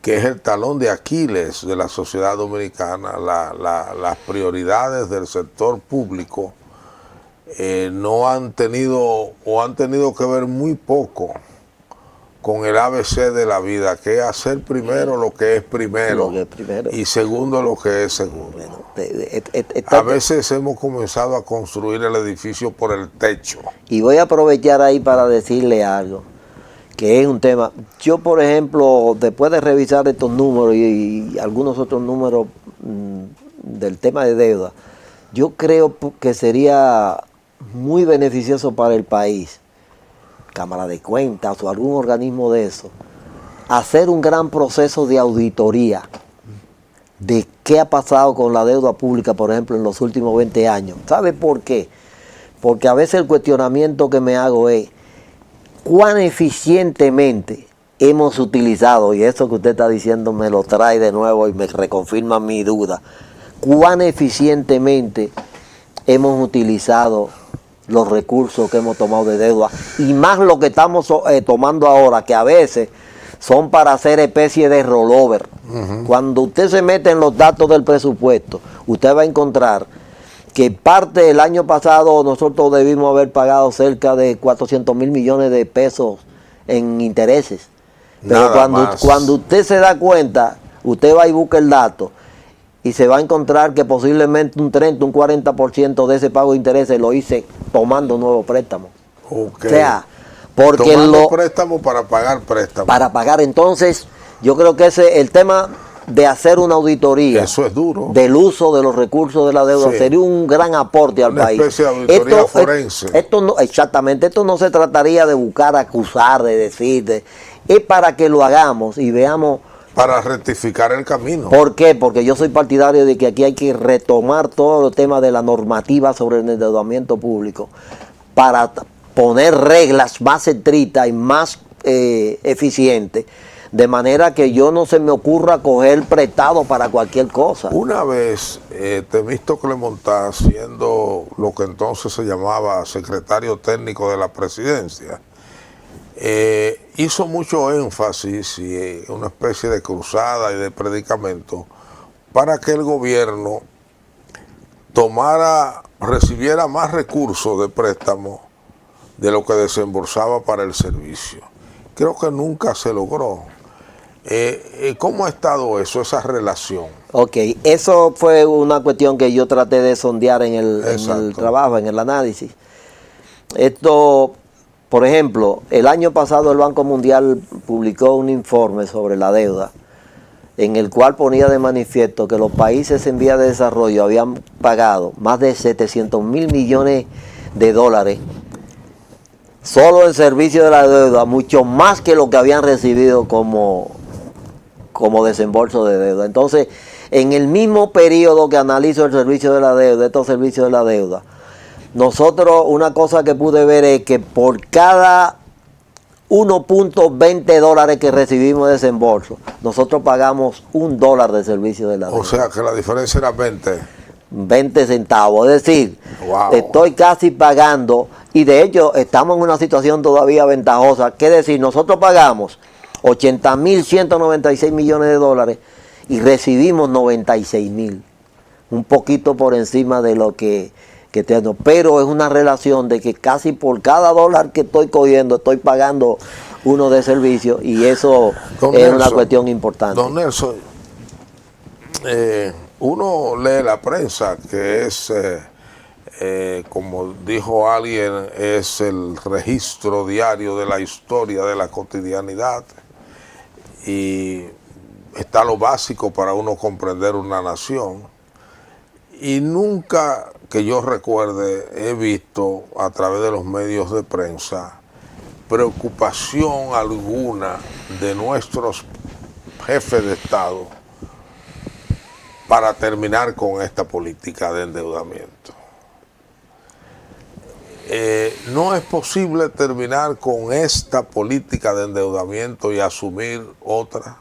que es el talón de Aquiles de la sociedad dominicana. Las prioridades del sector público no han tenido o han tenido que ver muy poco con el ABC de la vida, que es hacer primero lo que es primero, y segundo lo que es segundo. A veces hemos comenzado a construir el edificio por el techo. Y voy a aprovechar ahí para decirle algo, que es un tema. Yo, por ejemplo, después de revisar estos números y algunos otros números del tema de deuda, yo creo que sería muy beneficioso para el país, Cámara de Cuentas o algún organismo de eso, hacer un gran proceso de auditoría de qué ha pasado con la deuda pública, por ejemplo, en los últimos 20 años. ¿Sabe por qué? Porque a veces el cuestionamiento que me hago es cuán eficientemente hemos utilizado, y eso que usted está diciendo me lo trae de nuevo y me reconfirma mi duda, cuán eficientemente hemos utilizado los recursos que hemos tomado de deuda, y más lo que estamos tomando ahora, que a veces son para hacer especie de rollover. Cuando usted se mete en los datos del presupuesto, usted va a encontrar que parte del año pasado nosotros debimos haber pagado cerca de 400 mil millones de pesos en intereses. Pero cuando usted se da cuenta, usted va y busca el dato, y se va a encontrar que posiblemente un 30, un 40% de ese pago de intereses lo hice tomando nuevos préstamos. Okay. O sea, porque tomando préstamos para pagar préstamos. Para pagar. Entonces, yo creo que el tema de hacer una auditoría, eso es duro, del uso de los recursos de la deuda, sí, sería un gran aporte al país. Una especie de auditoría forense. Esto no, exactamente, esto no se trataría de buscar acusar, de decir, es para que lo hagamos y veamos. Para rectificar el camino. ¿Por qué? Porque yo soy partidario de que aquí hay que retomar todo el tema de la normativa sobre el endeudamiento público para poner reglas más estrictas y más eficientes, de manera que no se me ocurra coger prestado para cualquier cosa. Una vez, Temístocles Montá, siendo lo que entonces se llamaba secretario técnico de la presidencia, hizo mucho énfasis y una especie de cruzada y de predicamento para que el gobierno recibiera más recursos de préstamo de lo que desembolsaba para el servicio. Creo que nunca se logró. ¿Cómo ha estado eso, esa relación? Ok, eso fue una cuestión que yo traté de sondear en el trabajo, en el análisis. Esto, por ejemplo, el año pasado el Banco Mundial publicó un informe sobre la deuda, en el cual ponía de manifiesto que los países en vía de desarrollo habían pagado más de 700 mil millones de dólares solo en servicio de la deuda, mucho más que lo que habían recibido como desembolso de deuda. Entonces, en el mismo periodo que analizo el servicio de la deuda, estos servicios de la deuda, nosotros, una cosa que pude ver es que por cada 1.20 dólares que recibimos de desembolso, nosotros pagamos $1 de servicio de la deuda. O sea que la diferencia era 20 centavos. Es decir, wow, estoy casi pagando, y de hecho estamos en una situación todavía ventajosa. Que decir, nosotros pagamos 80.196 millones de dólares y recibimos 96.000, un poquito por encima de lo que tengo, pero es una relación de que casi por cada dólar que estoy cogiendo estoy pagando uno de servicio, y eso es una cuestión importante. Don Nelson, uno lee la prensa, que es, como dijo alguien, es el registro diario de la historia de la cotidianidad, y está lo básico para uno comprender una nación, y nunca que yo recuerde he visto a través de los medios de prensa preocupación alguna de nuestros jefes de Estado para terminar con esta política de endeudamiento. no es posible terminar con esta política de endeudamiento y asumir otra.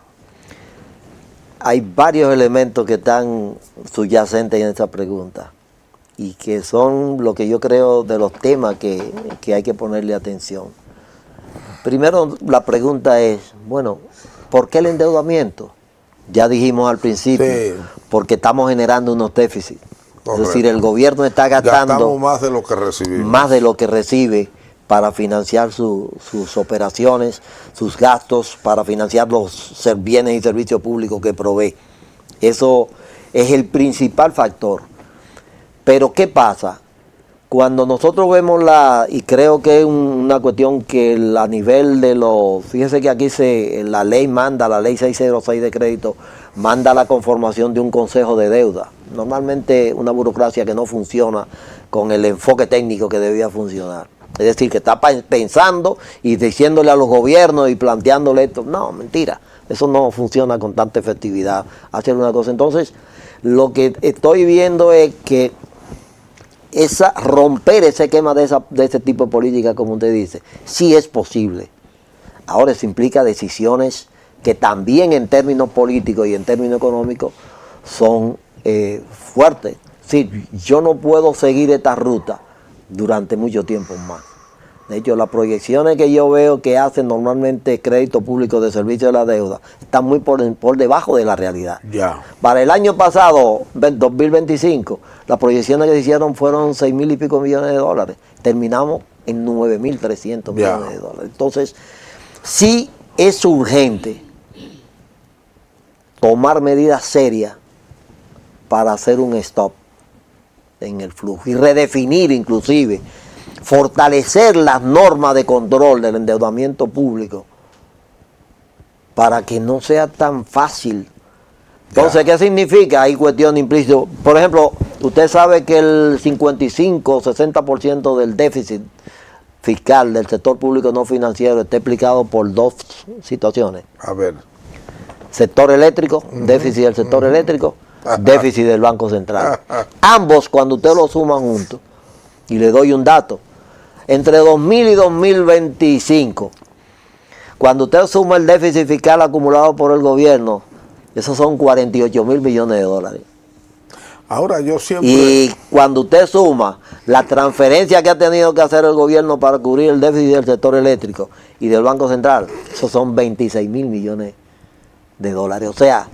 Hay varios elementos que están subyacentes en esta pregunta y que son lo que yo creo de los temas que hay que ponerle atención. Primero, la pregunta es, bueno, ¿por qué el endeudamiento? Ya dijimos al principio, sí, porque estamos generando unos déficits. Correcto. Es decir, el gobierno está gastando más de lo que recibimos. Más de lo que recibe para financiar sus operaciones, sus gastos, para financiar los bienes y servicios públicos que provee. Eso es el principal factor. Pero ¿qué pasa? Cuando nosotros vemos y creo que es una cuestión que a nivel de fíjese que aquí la ley 606 de crédito, manda la conformación de un consejo de deuda. Normalmente una burocracia que no funciona con el enfoque técnico que debía funcionar. Es decir, que está pensando y diciéndole a los gobiernos y planteándole esto. No, mentira. Eso no funciona con tanta efectividad. Hacer una cosa. Entonces, lo que estoy viendo es que romper ese esquema de ese tipo de política, como usted dice, sí es posible. Ahora eso implica decisiones que también en términos políticos y en términos económicos son fuertes. Sí, yo no puedo seguir esta ruta durante mucho tiempo más. De hecho, las proyecciones que yo veo que hacen normalmente crédito público de servicio de la deuda están muy por debajo de la realidad. Ya. Para el año pasado, 2025, las proyecciones que se hicieron fueron 6.000 y pico millones de dólares. Terminamos en 9.300 millones de dólares. Entonces, sí es urgente tomar medidas serias para hacer un stop en el flujo y redefinir inclusive, fortalecer las normas de control del endeudamiento público para que no sea tan fácil. Entonces, ¿qué significa? Hay cuestiones implícitas. Por ejemplo, usted sabe que el 55 o 60% del déficit fiscal del sector público no financiero está explicado por dos situaciones. A ver. Sector eléctrico, déficit del sector eléctrico, déficit del Banco Central. Ambos, cuando usted los suma juntos, y le doy un dato, entre 2000 y 2025, cuando usted suma el déficit fiscal acumulado por el gobierno, esos son 48.000 millones de dólares. Ahora yo siempre... Y cuando usted suma la transferencia que ha tenido que hacer el gobierno para cubrir el déficit del sector eléctrico y del Banco Central, esos son 26.000 millones de dólares. O sea,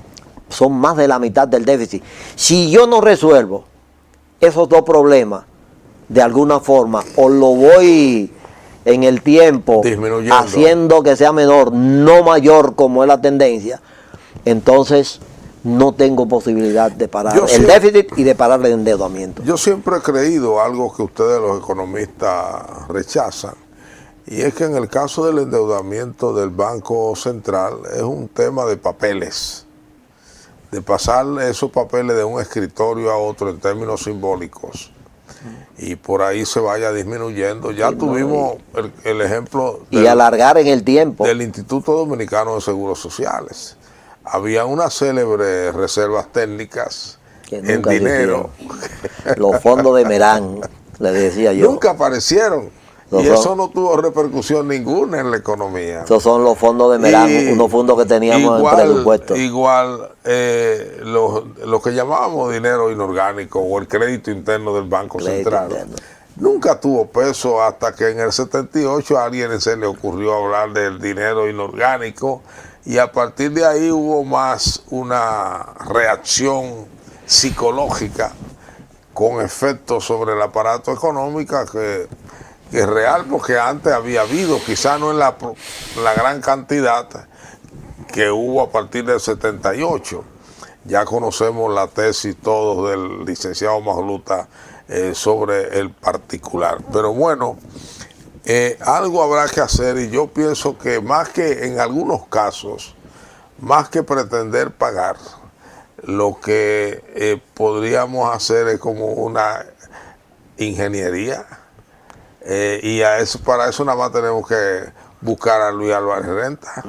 son más de la mitad del déficit. Si yo no resuelvo esos dos problemas, de alguna forma, o lo voy en el tiempo haciendo que sea menor, no mayor como es la tendencia, entonces no tengo posibilidad de parar el déficit y de parar el endeudamiento. Yo siempre he creído algo que ustedes los economistas rechazan, y es que en el caso del endeudamiento del Banco Central es un tema de papeles, de pasar esos papeles de un escritorio a otro en términos simbólicos, y por ahí se vaya disminuyendo. Ya tuvimos el ejemplo y alargar en el tiempo del Instituto Dominicano de Seguros Sociales. Había unas célebres reservas técnicas en dinero. Los fondos de Merán, le decía yo. Nunca aparecieron. Y eso no tuvo repercusión ninguna en la economía. Esos son los fondos de Merán, unos fondos que teníamos en presupuesto. Igual lo que llamábamos dinero inorgánico o el crédito interno del Banco Central. Nunca tuvo peso hasta que en el 78 a alguien se le ocurrió hablar del dinero inorgánico, y a partir de ahí hubo más una reacción psicológica con efectos sobre el aparato económico que es real, porque antes había habido, quizá no en la gran cantidad que hubo a partir del 78. Ya conocemos la tesis todos del licenciado Majoluta sobre el particular. Pero bueno, algo habrá que hacer, y yo pienso que más que en algunos casos, más que pretender pagar, lo que podríamos hacer es como una ingeniería. Y para eso nada más tenemos que buscar a Luis Álvarez Renta.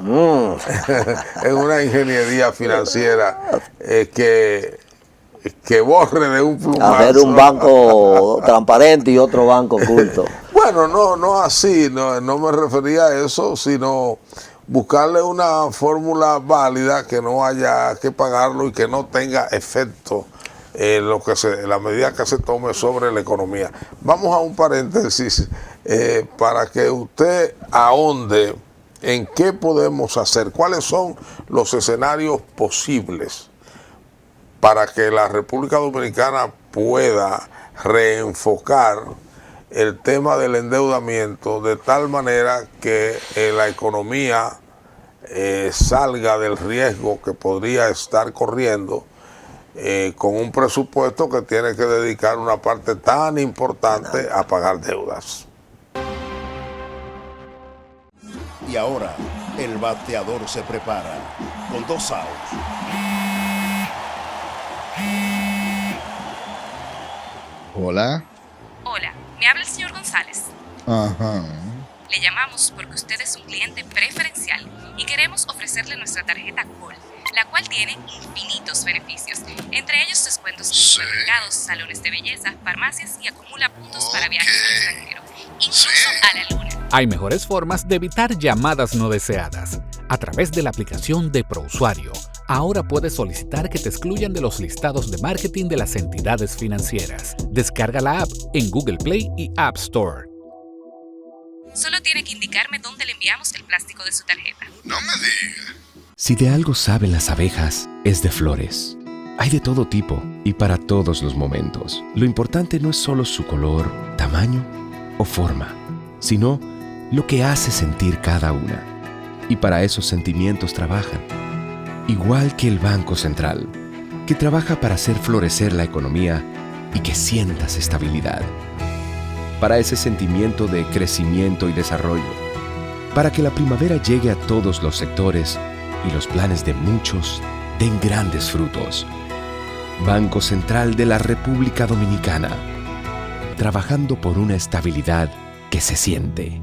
Es una ingeniería financiera que borre de un plumazo. Hacer un banco transparente y otro banco oculto. Bueno, no así, no me refería a eso, sino buscarle una fórmula válida que no haya que pagarlo y que no tenga efecto la medida que se tome sobre la economía. Vamos a un paréntesis para que usted ahonde en qué podemos hacer, cuáles son los escenarios posibles para que la República Dominicana pueda reenfocar el tema del endeudamiento de tal manera que la economía salga del riesgo que podría estar corriendo con un presupuesto que tiene que dedicar una parte tan importante a pagar deudas. Y ahora, el bateador se prepara con 2 outs. Hola. Hola, me habla el señor González. Ajá. Le llamamos porque usted es un cliente preferencial y queremos ofrecerle nuestra tarjeta Col, la cual tiene infinitos beneficios, entre ellos descuentos en supermercados, salones de belleza, farmacias y acumula puntos para viajes al extranjero, incluso a la luna. Hay mejores formas de evitar llamadas no deseadas. A través de la aplicación de ProUsuario, ahora puedes solicitar que te excluyan de los listados de marketing de las entidades financieras. Descarga la app en Google Play y App Store. Solo tiene que indicarme dónde le enviamos el plástico de su tarjeta. No me diga. Si de algo saben las abejas, es de flores. Hay de todo tipo y para todos los momentos. Lo importante no es solo su color, tamaño o forma, sino lo que hace sentir cada una. Y para esos sentimientos trabajan. Igual que el Banco Central, que trabaja para hacer florecer la economía y que sientas estabilidad. Para ese sentimiento de crecimiento y desarrollo. Para que la primavera llegue a todos los sectores y los planes de muchos den grandes frutos. Banco Central de la República Dominicana. Trabajando por una estabilidad que se siente.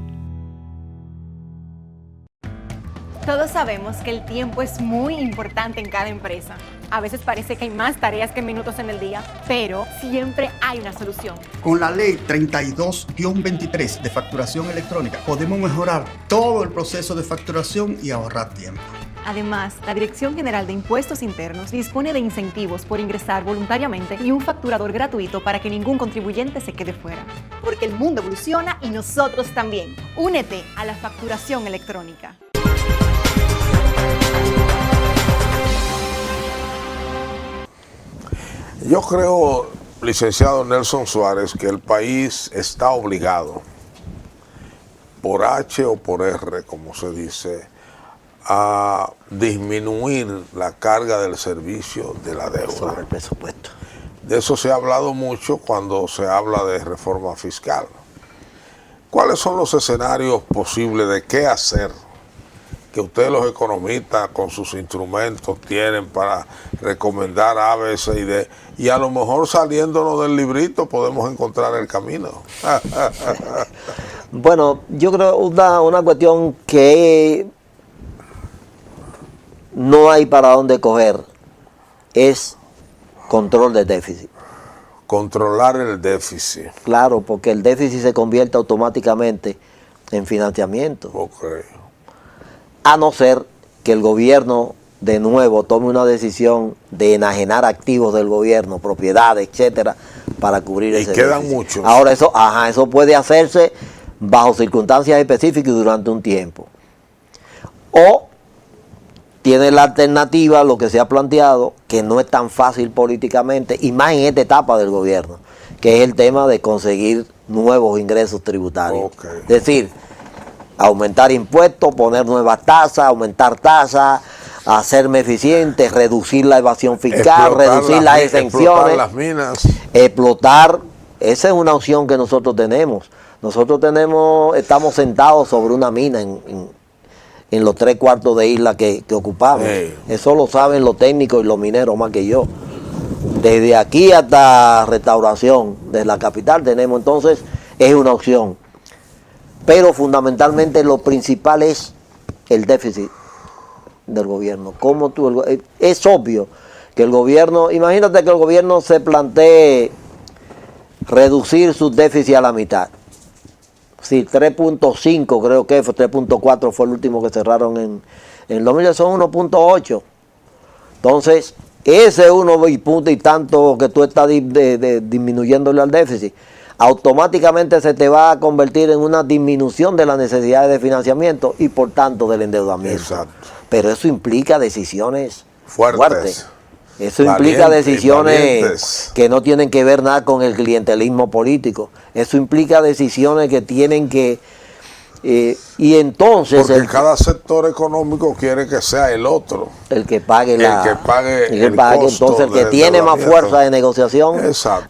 Todos sabemos que el tiempo es muy importante en cada empresa. A veces parece que hay más tareas que minutos en el día, pero siempre hay una solución. Con la ley 32-23 de facturación electrónica podemos mejorar todo el proceso de facturación y ahorrar tiempo. Además, la Dirección General de Impuestos Internos dispone de incentivos por ingresar voluntariamente y un facturador gratuito para que ningún contribuyente se quede fuera. Porque el mundo evoluciona y nosotros también. Únete a la facturación electrónica. Yo creo, licenciado Nelson Suárez, que el país está obligado, por H o por R, como se dice, a disminuir la carga del servicio de la deuda. Sobre el presupuesto. De eso se ha hablado mucho cuando se habla de reforma fiscal. ¿Cuáles son los escenarios posibles de qué hacer que ustedes los economistas con sus instrumentos tienen para recomendar A, B, C y D? Y a lo mejor saliéndonos del librito podemos encontrar el camino. Bueno, yo creo una cuestión que no hay para dónde coger es control del déficit. Controlar el déficit. Claro, porque el déficit se convierte automáticamente en financiamiento. Okay. A no ser que el gobierno de nuevo tome una decisión de enajenar activos del gobierno, propiedades, etcétera, para cubrir ese déficit. Y quedan muchos. Ahora eso puede hacerse bajo circunstancias específicas y durante un tiempo. O tiene la alternativa, lo que se ha planteado, que no es tan fácil políticamente, y más en esta etapa del gobierno, que es el tema de conseguir nuevos ingresos tributarios. Okay. Es decir, aumentar impuestos, poner nuevas tasas, aumentar tasas, hacerme eficiente, reducir la evasión fiscal, reducir las exenciones, las minas. Explotar, esa es una opción que nosotros tenemos. Nosotros estamos sentados sobre una mina en los 3/4 de isla que ocupamos. Eso lo saben los técnicos y los mineros más que yo. Desde aquí hasta Restauración, desde la capital tenemos, entonces es una opción. Pero fundamentalmente lo principal es el déficit del gobierno. Es obvio que el gobierno, imagínate que el gobierno se plantee reducir su déficit a la mitad. Sí, 3.5 creo que fue, 3.4 fue el último que cerraron en el 2000, son 1.8. Entonces, ese 1 y punto y tanto que tú estás disminuyéndole al déficit, automáticamente se te va a convertir en una disminución de las necesidades de financiamiento y por tanto del endeudamiento. Exacto. Pero eso implica decisiones fuertes. Eso implica decisiones que no tienen que ver nada con el clientelismo político. Eso implica decisiones que tienen que... y entonces... Porque cada sector económico quiere que sea el otro. El que pague el costo. Entonces el que tiene más fuerza de negociación,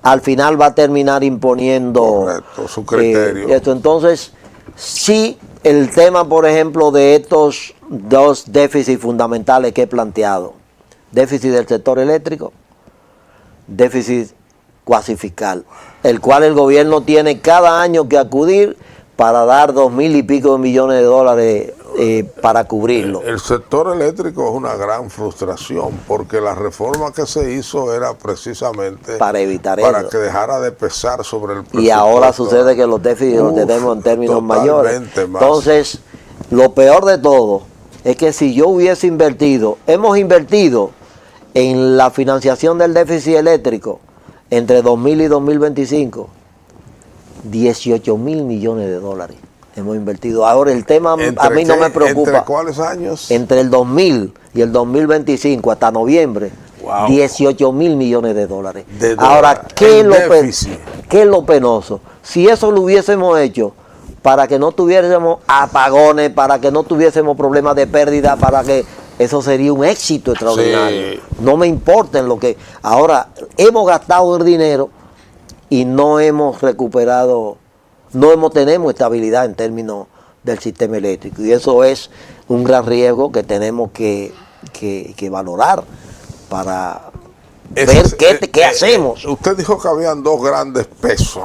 al final va a terminar imponiendo su criterio. Esto. Entonces, sí, el tema, por ejemplo, de estos dos déficits fundamentales que he planteado, déficit del sector eléctrico, déficit cuasi fiscal, el cual el gobierno tiene cada año que acudir para dar 2.000 y pico de millones de dólares para cubrirlo. El sector eléctrico es una gran frustración porque la reforma que se hizo era precisamente para evitar para eso, que dejara de pesar sobre el presupuesto. Y ahora sucede que los déficits los tenemos en términos mayores. Entonces, lo peor de todo es que si yo hubiese hemos invertido en la financiación del déficit eléctrico entre 2000 y 2025, 18.000 millones de dólares hemos invertido. Ahora el tema a mí no me preocupa. ¿Entre cuáles años? Entre el 2000 y el 2025 hasta noviembre, 18.000 millones de dólares. Ahora, ¿qué es lo penoso? Si eso lo hubiésemos hecho para que no tuviésemos apagones, para que no tuviésemos problemas de pérdida, para que eso sería un éxito extraordinario. Sí. No me importa en lo que... Ahora, hemos gastado el dinero y no hemos recuperado, tenemos estabilidad en términos del sistema eléctrico. Y eso es un gran riesgo que tenemos que valorar para ver qué hacemos. Usted dijo que habían dos grandes pesos.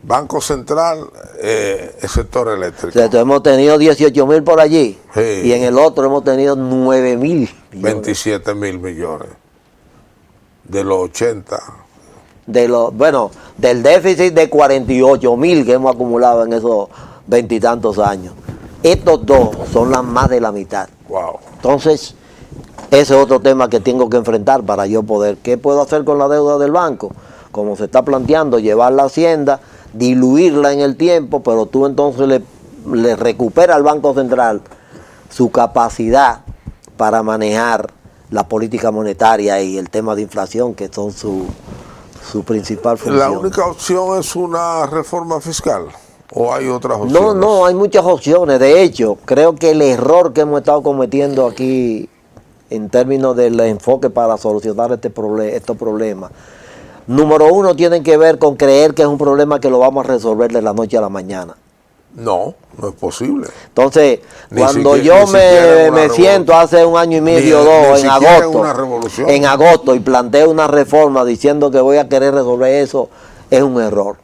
Banco Central, el sector eléctrico. O sea, hemos tenido 18.000 por allí, sí, y en el otro hemos tenido 9.000. 27.000 millones. De los 80. Del déficit de 48.000 que hemos acumulado en esos 20 y tantos años. Estos dos son más de la mitad. Wow. Entonces, ese es otro tema que tengo que enfrentar para yo poder. ¿Qué puedo hacer con la deuda del banco? Como se está planteando, llevar la hacienda, diluirla en el tiempo, pero tú entonces le recuperas al Banco Central su capacidad para manejar la política monetaria y el tema de inflación, que son su principal función. ¿La única opción es una reforma fiscal o hay otras opciones? No, hay muchas opciones. De hecho, creo que el error que hemos estado cometiendo aquí en términos del enfoque para solucionar estos problemas, número uno, tienen que ver con creer que es un problema que lo vamos a resolver de la noche a la mañana. No es posible. Entonces, cuando yo me siento hace un año y medio o dos, en agosto, y planteo una reforma diciendo que voy a querer resolver eso, es un error.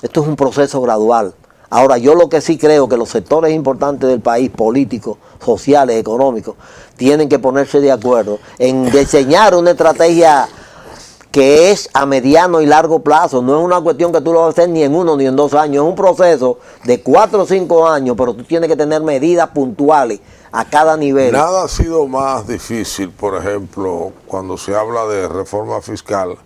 Esto es un proceso gradual. Ahora, yo lo que sí creo que los sectores importantes del país, políticos, sociales, económicos, tienen que ponerse de acuerdo en diseñar una estrategia que es a mediano y largo plazo. No es una cuestión que tú lo vas a hacer ni en 1 ni en 2 años, es un proceso de 4 o 5 años, pero tú tienes que tener medidas puntuales a cada nivel. Nada ha sido más difícil, por ejemplo, cuando se habla de reforma fiscal,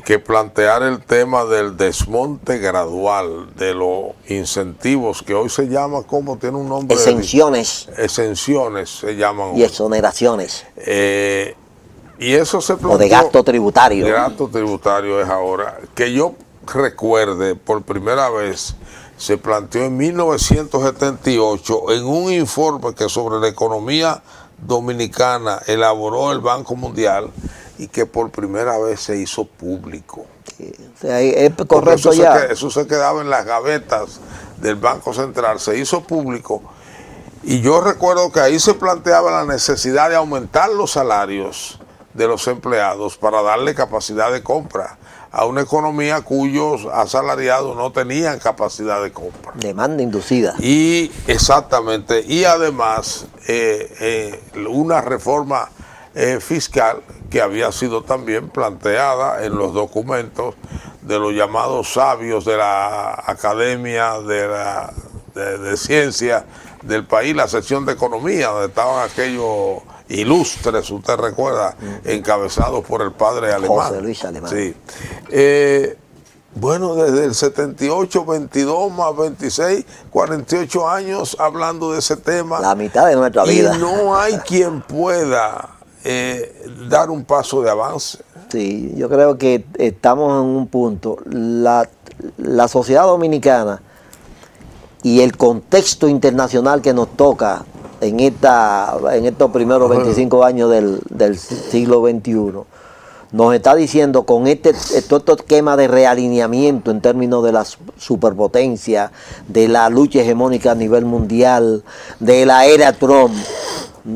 que plantear el tema del desmonte gradual de los incentivos, que hoy se llama, ¿cómo? Tiene un nombre. Exenciones. Exenciones se llaman. Y exoneraciones. Y eso se planteó. O de gasto tributario. De gasto tributario es ahora. Que yo recuerde, por primera vez, se planteó en 1978 en un informe que sobre la economía dominicana elaboró el Banco Mundial y que por primera vez se hizo público. Sí, o sea, es correcto ya. Eso se quedaba en las gavetas del Banco Central, se hizo público. Y yo recuerdo que ahí se planteaba la necesidad de aumentar los salarios de los empleados para darle capacidad de compra a una economía cuyos asalariados no tenían capacidad de compra. Demanda inducida. Y exactamente, y además una reforma fiscal que había sido también planteada en los documentos de los llamados sabios de la Academia de Ciencia del país, la sección de economía, donde estaban aquellos ilustres, usted recuerda, encabezados por el padre Alemán. José Luis Alemán. Sí. Bueno, desde el 78, 22 más 26, 48 años hablando de ese tema. La mitad de nuestra vida. Y no hay quien pueda dar un paso de avance. Sí, yo creo que estamos en un punto. La sociedad dominicana y el contexto internacional que nos toca en estos primeros 25 años del siglo XXI, nos está diciendo con este esquema de realineamiento en términos de la superpotencia, de la lucha hegemónica a nivel mundial, de la era Trump,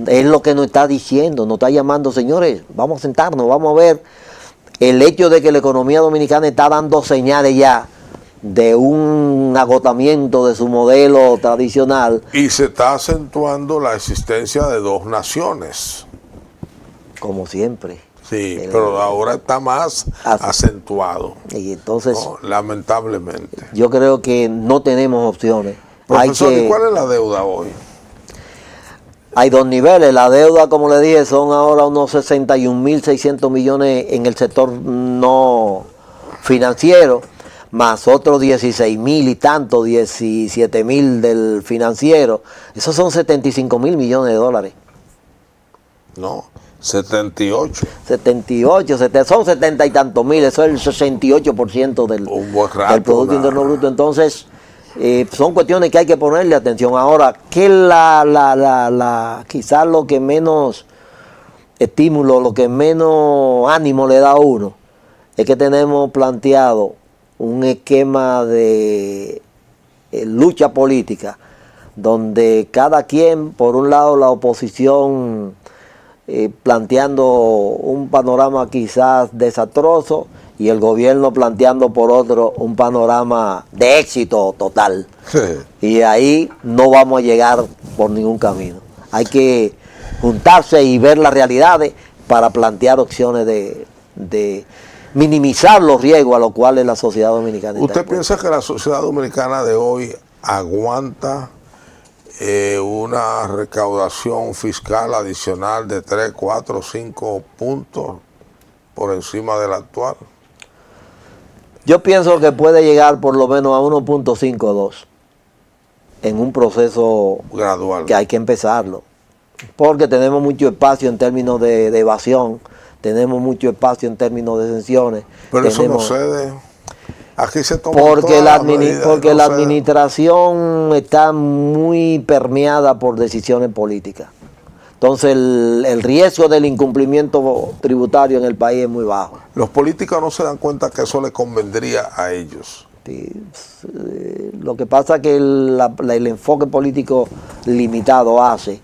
es lo que nos está diciendo, nos está llamando, señores, vamos a sentarnos, vamos a ver el hecho de que la economía dominicana está dando señales ya de un agotamiento de su modelo tradicional. Y se está acentuando la existencia de dos naciones. Como siempre. Sí, pero ahora está más acentuado. Y entonces, ¿no? Lamentablemente. Yo creo que no tenemos opciones. Profesor, ¿y cuál es la deuda hoy? Hay dos niveles. La deuda, como le dije, son ahora unos 61.600 millones en el sector no financiero, más otros 16.000 y tanto, 17.000 del financiero. Esos son 75.000 millones de dólares. No, 78. 78, son 70 y tantos mil, eso es el 68% del Producto Interno Bruto. Entonces, son cuestiones que hay que ponerle atención. Ahora, que quizás lo que menos estímulo, lo que menos ánimo le da a uno, es que tenemos planteado un esquema de lucha política, donde cada quien, por un lado la oposición planteando un panorama quizás desastroso y el gobierno planteando por otro un panorama de éxito total. Sí. Y ahí no vamos a llegar por ningún camino. Hay que juntarse y ver las realidades para plantear opciones de minimizar los riesgos a los cuales la sociedad dominicana está. ¿Usted piensa que la sociedad dominicana de hoy aguanta una recaudación fiscal adicional de 3, 4, 5 puntos por encima de la actual? Yo pienso que puede llegar por lo menos a 1.52 en un proceso gradual que hay que empezarlo, porque tenemos mucho espacio en términos de evasión, tenemos mucho espacio en términos de exenciones. Pero eso no cede. Aquí se toma porque la administración está muy permeada por decisiones políticas. Entonces el riesgo del incumplimiento tributario en el país es muy bajo. Los políticos no se dan cuenta que eso les convendría a ellos. Sí, lo que pasa es que el enfoque político limitado hace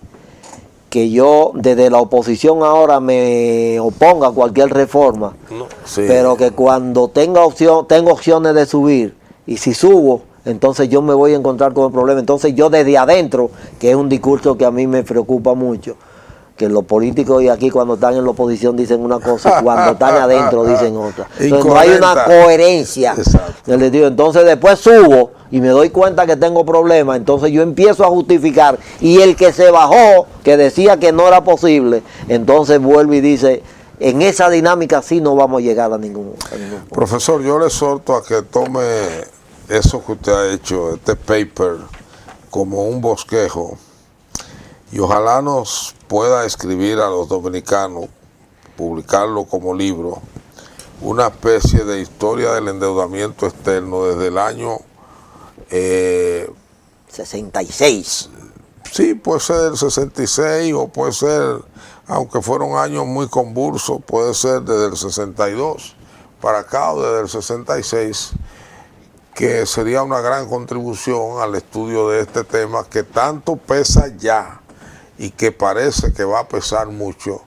que yo desde la oposición ahora me oponga a cualquier reforma, pero que cuando tengo opciones de subir, y si subo, entonces yo me voy a encontrar con el problema. Entonces yo desde adentro, que es un discurso que a mí me preocupa mucho, que los políticos y aquí cuando están en la oposición dicen una cosa y cuando están adentro dicen otra. Entonces no hay una coherencia. Entonces después subo y me doy cuenta que tengo problemas, entonces yo empiezo a justificar y el que se bajó, que decía que no era posible, entonces vuelve y dice, en esa dinámica sí no vamos a llegar a ningún punto. Profesor, yo le exhorto a que tome eso que usted ha hecho, este paper, como un bosquejo y ojalá nos pueda escribir a los dominicanos, publicarlo como libro, una especie de historia del endeudamiento externo desde el año 66. Sí, puede ser 66 o puede ser, aunque fueron años muy convulsos, puede ser desde el 62 para acá o desde el 66, que sería una gran contribución al estudio de este tema que tanto pesa ya y que parece que va a pesar mucho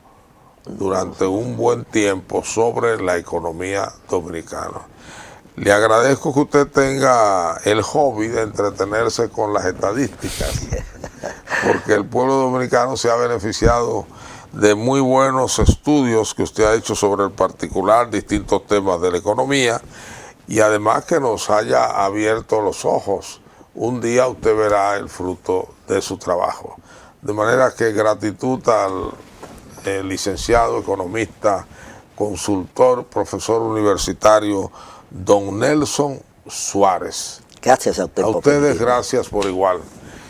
durante un buen tiempo sobre la economía dominicana. Le agradezco que usted tenga el hobby de entretenerse con las estadísticas, porque el pueblo dominicano se ha beneficiado de muy buenos estudios que usted ha hecho sobre el particular, distintos temas de la economía, y además que nos haya abierto los ojos. Un día usted verá el fruto de su trabajo. De manera que gratitud al licenciado, economista, consultor, profesor universitario, don Nelson Suárez. Gracias a usted. A ustedes gracias por igual.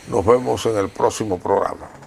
Nos vemos en el próximo programa.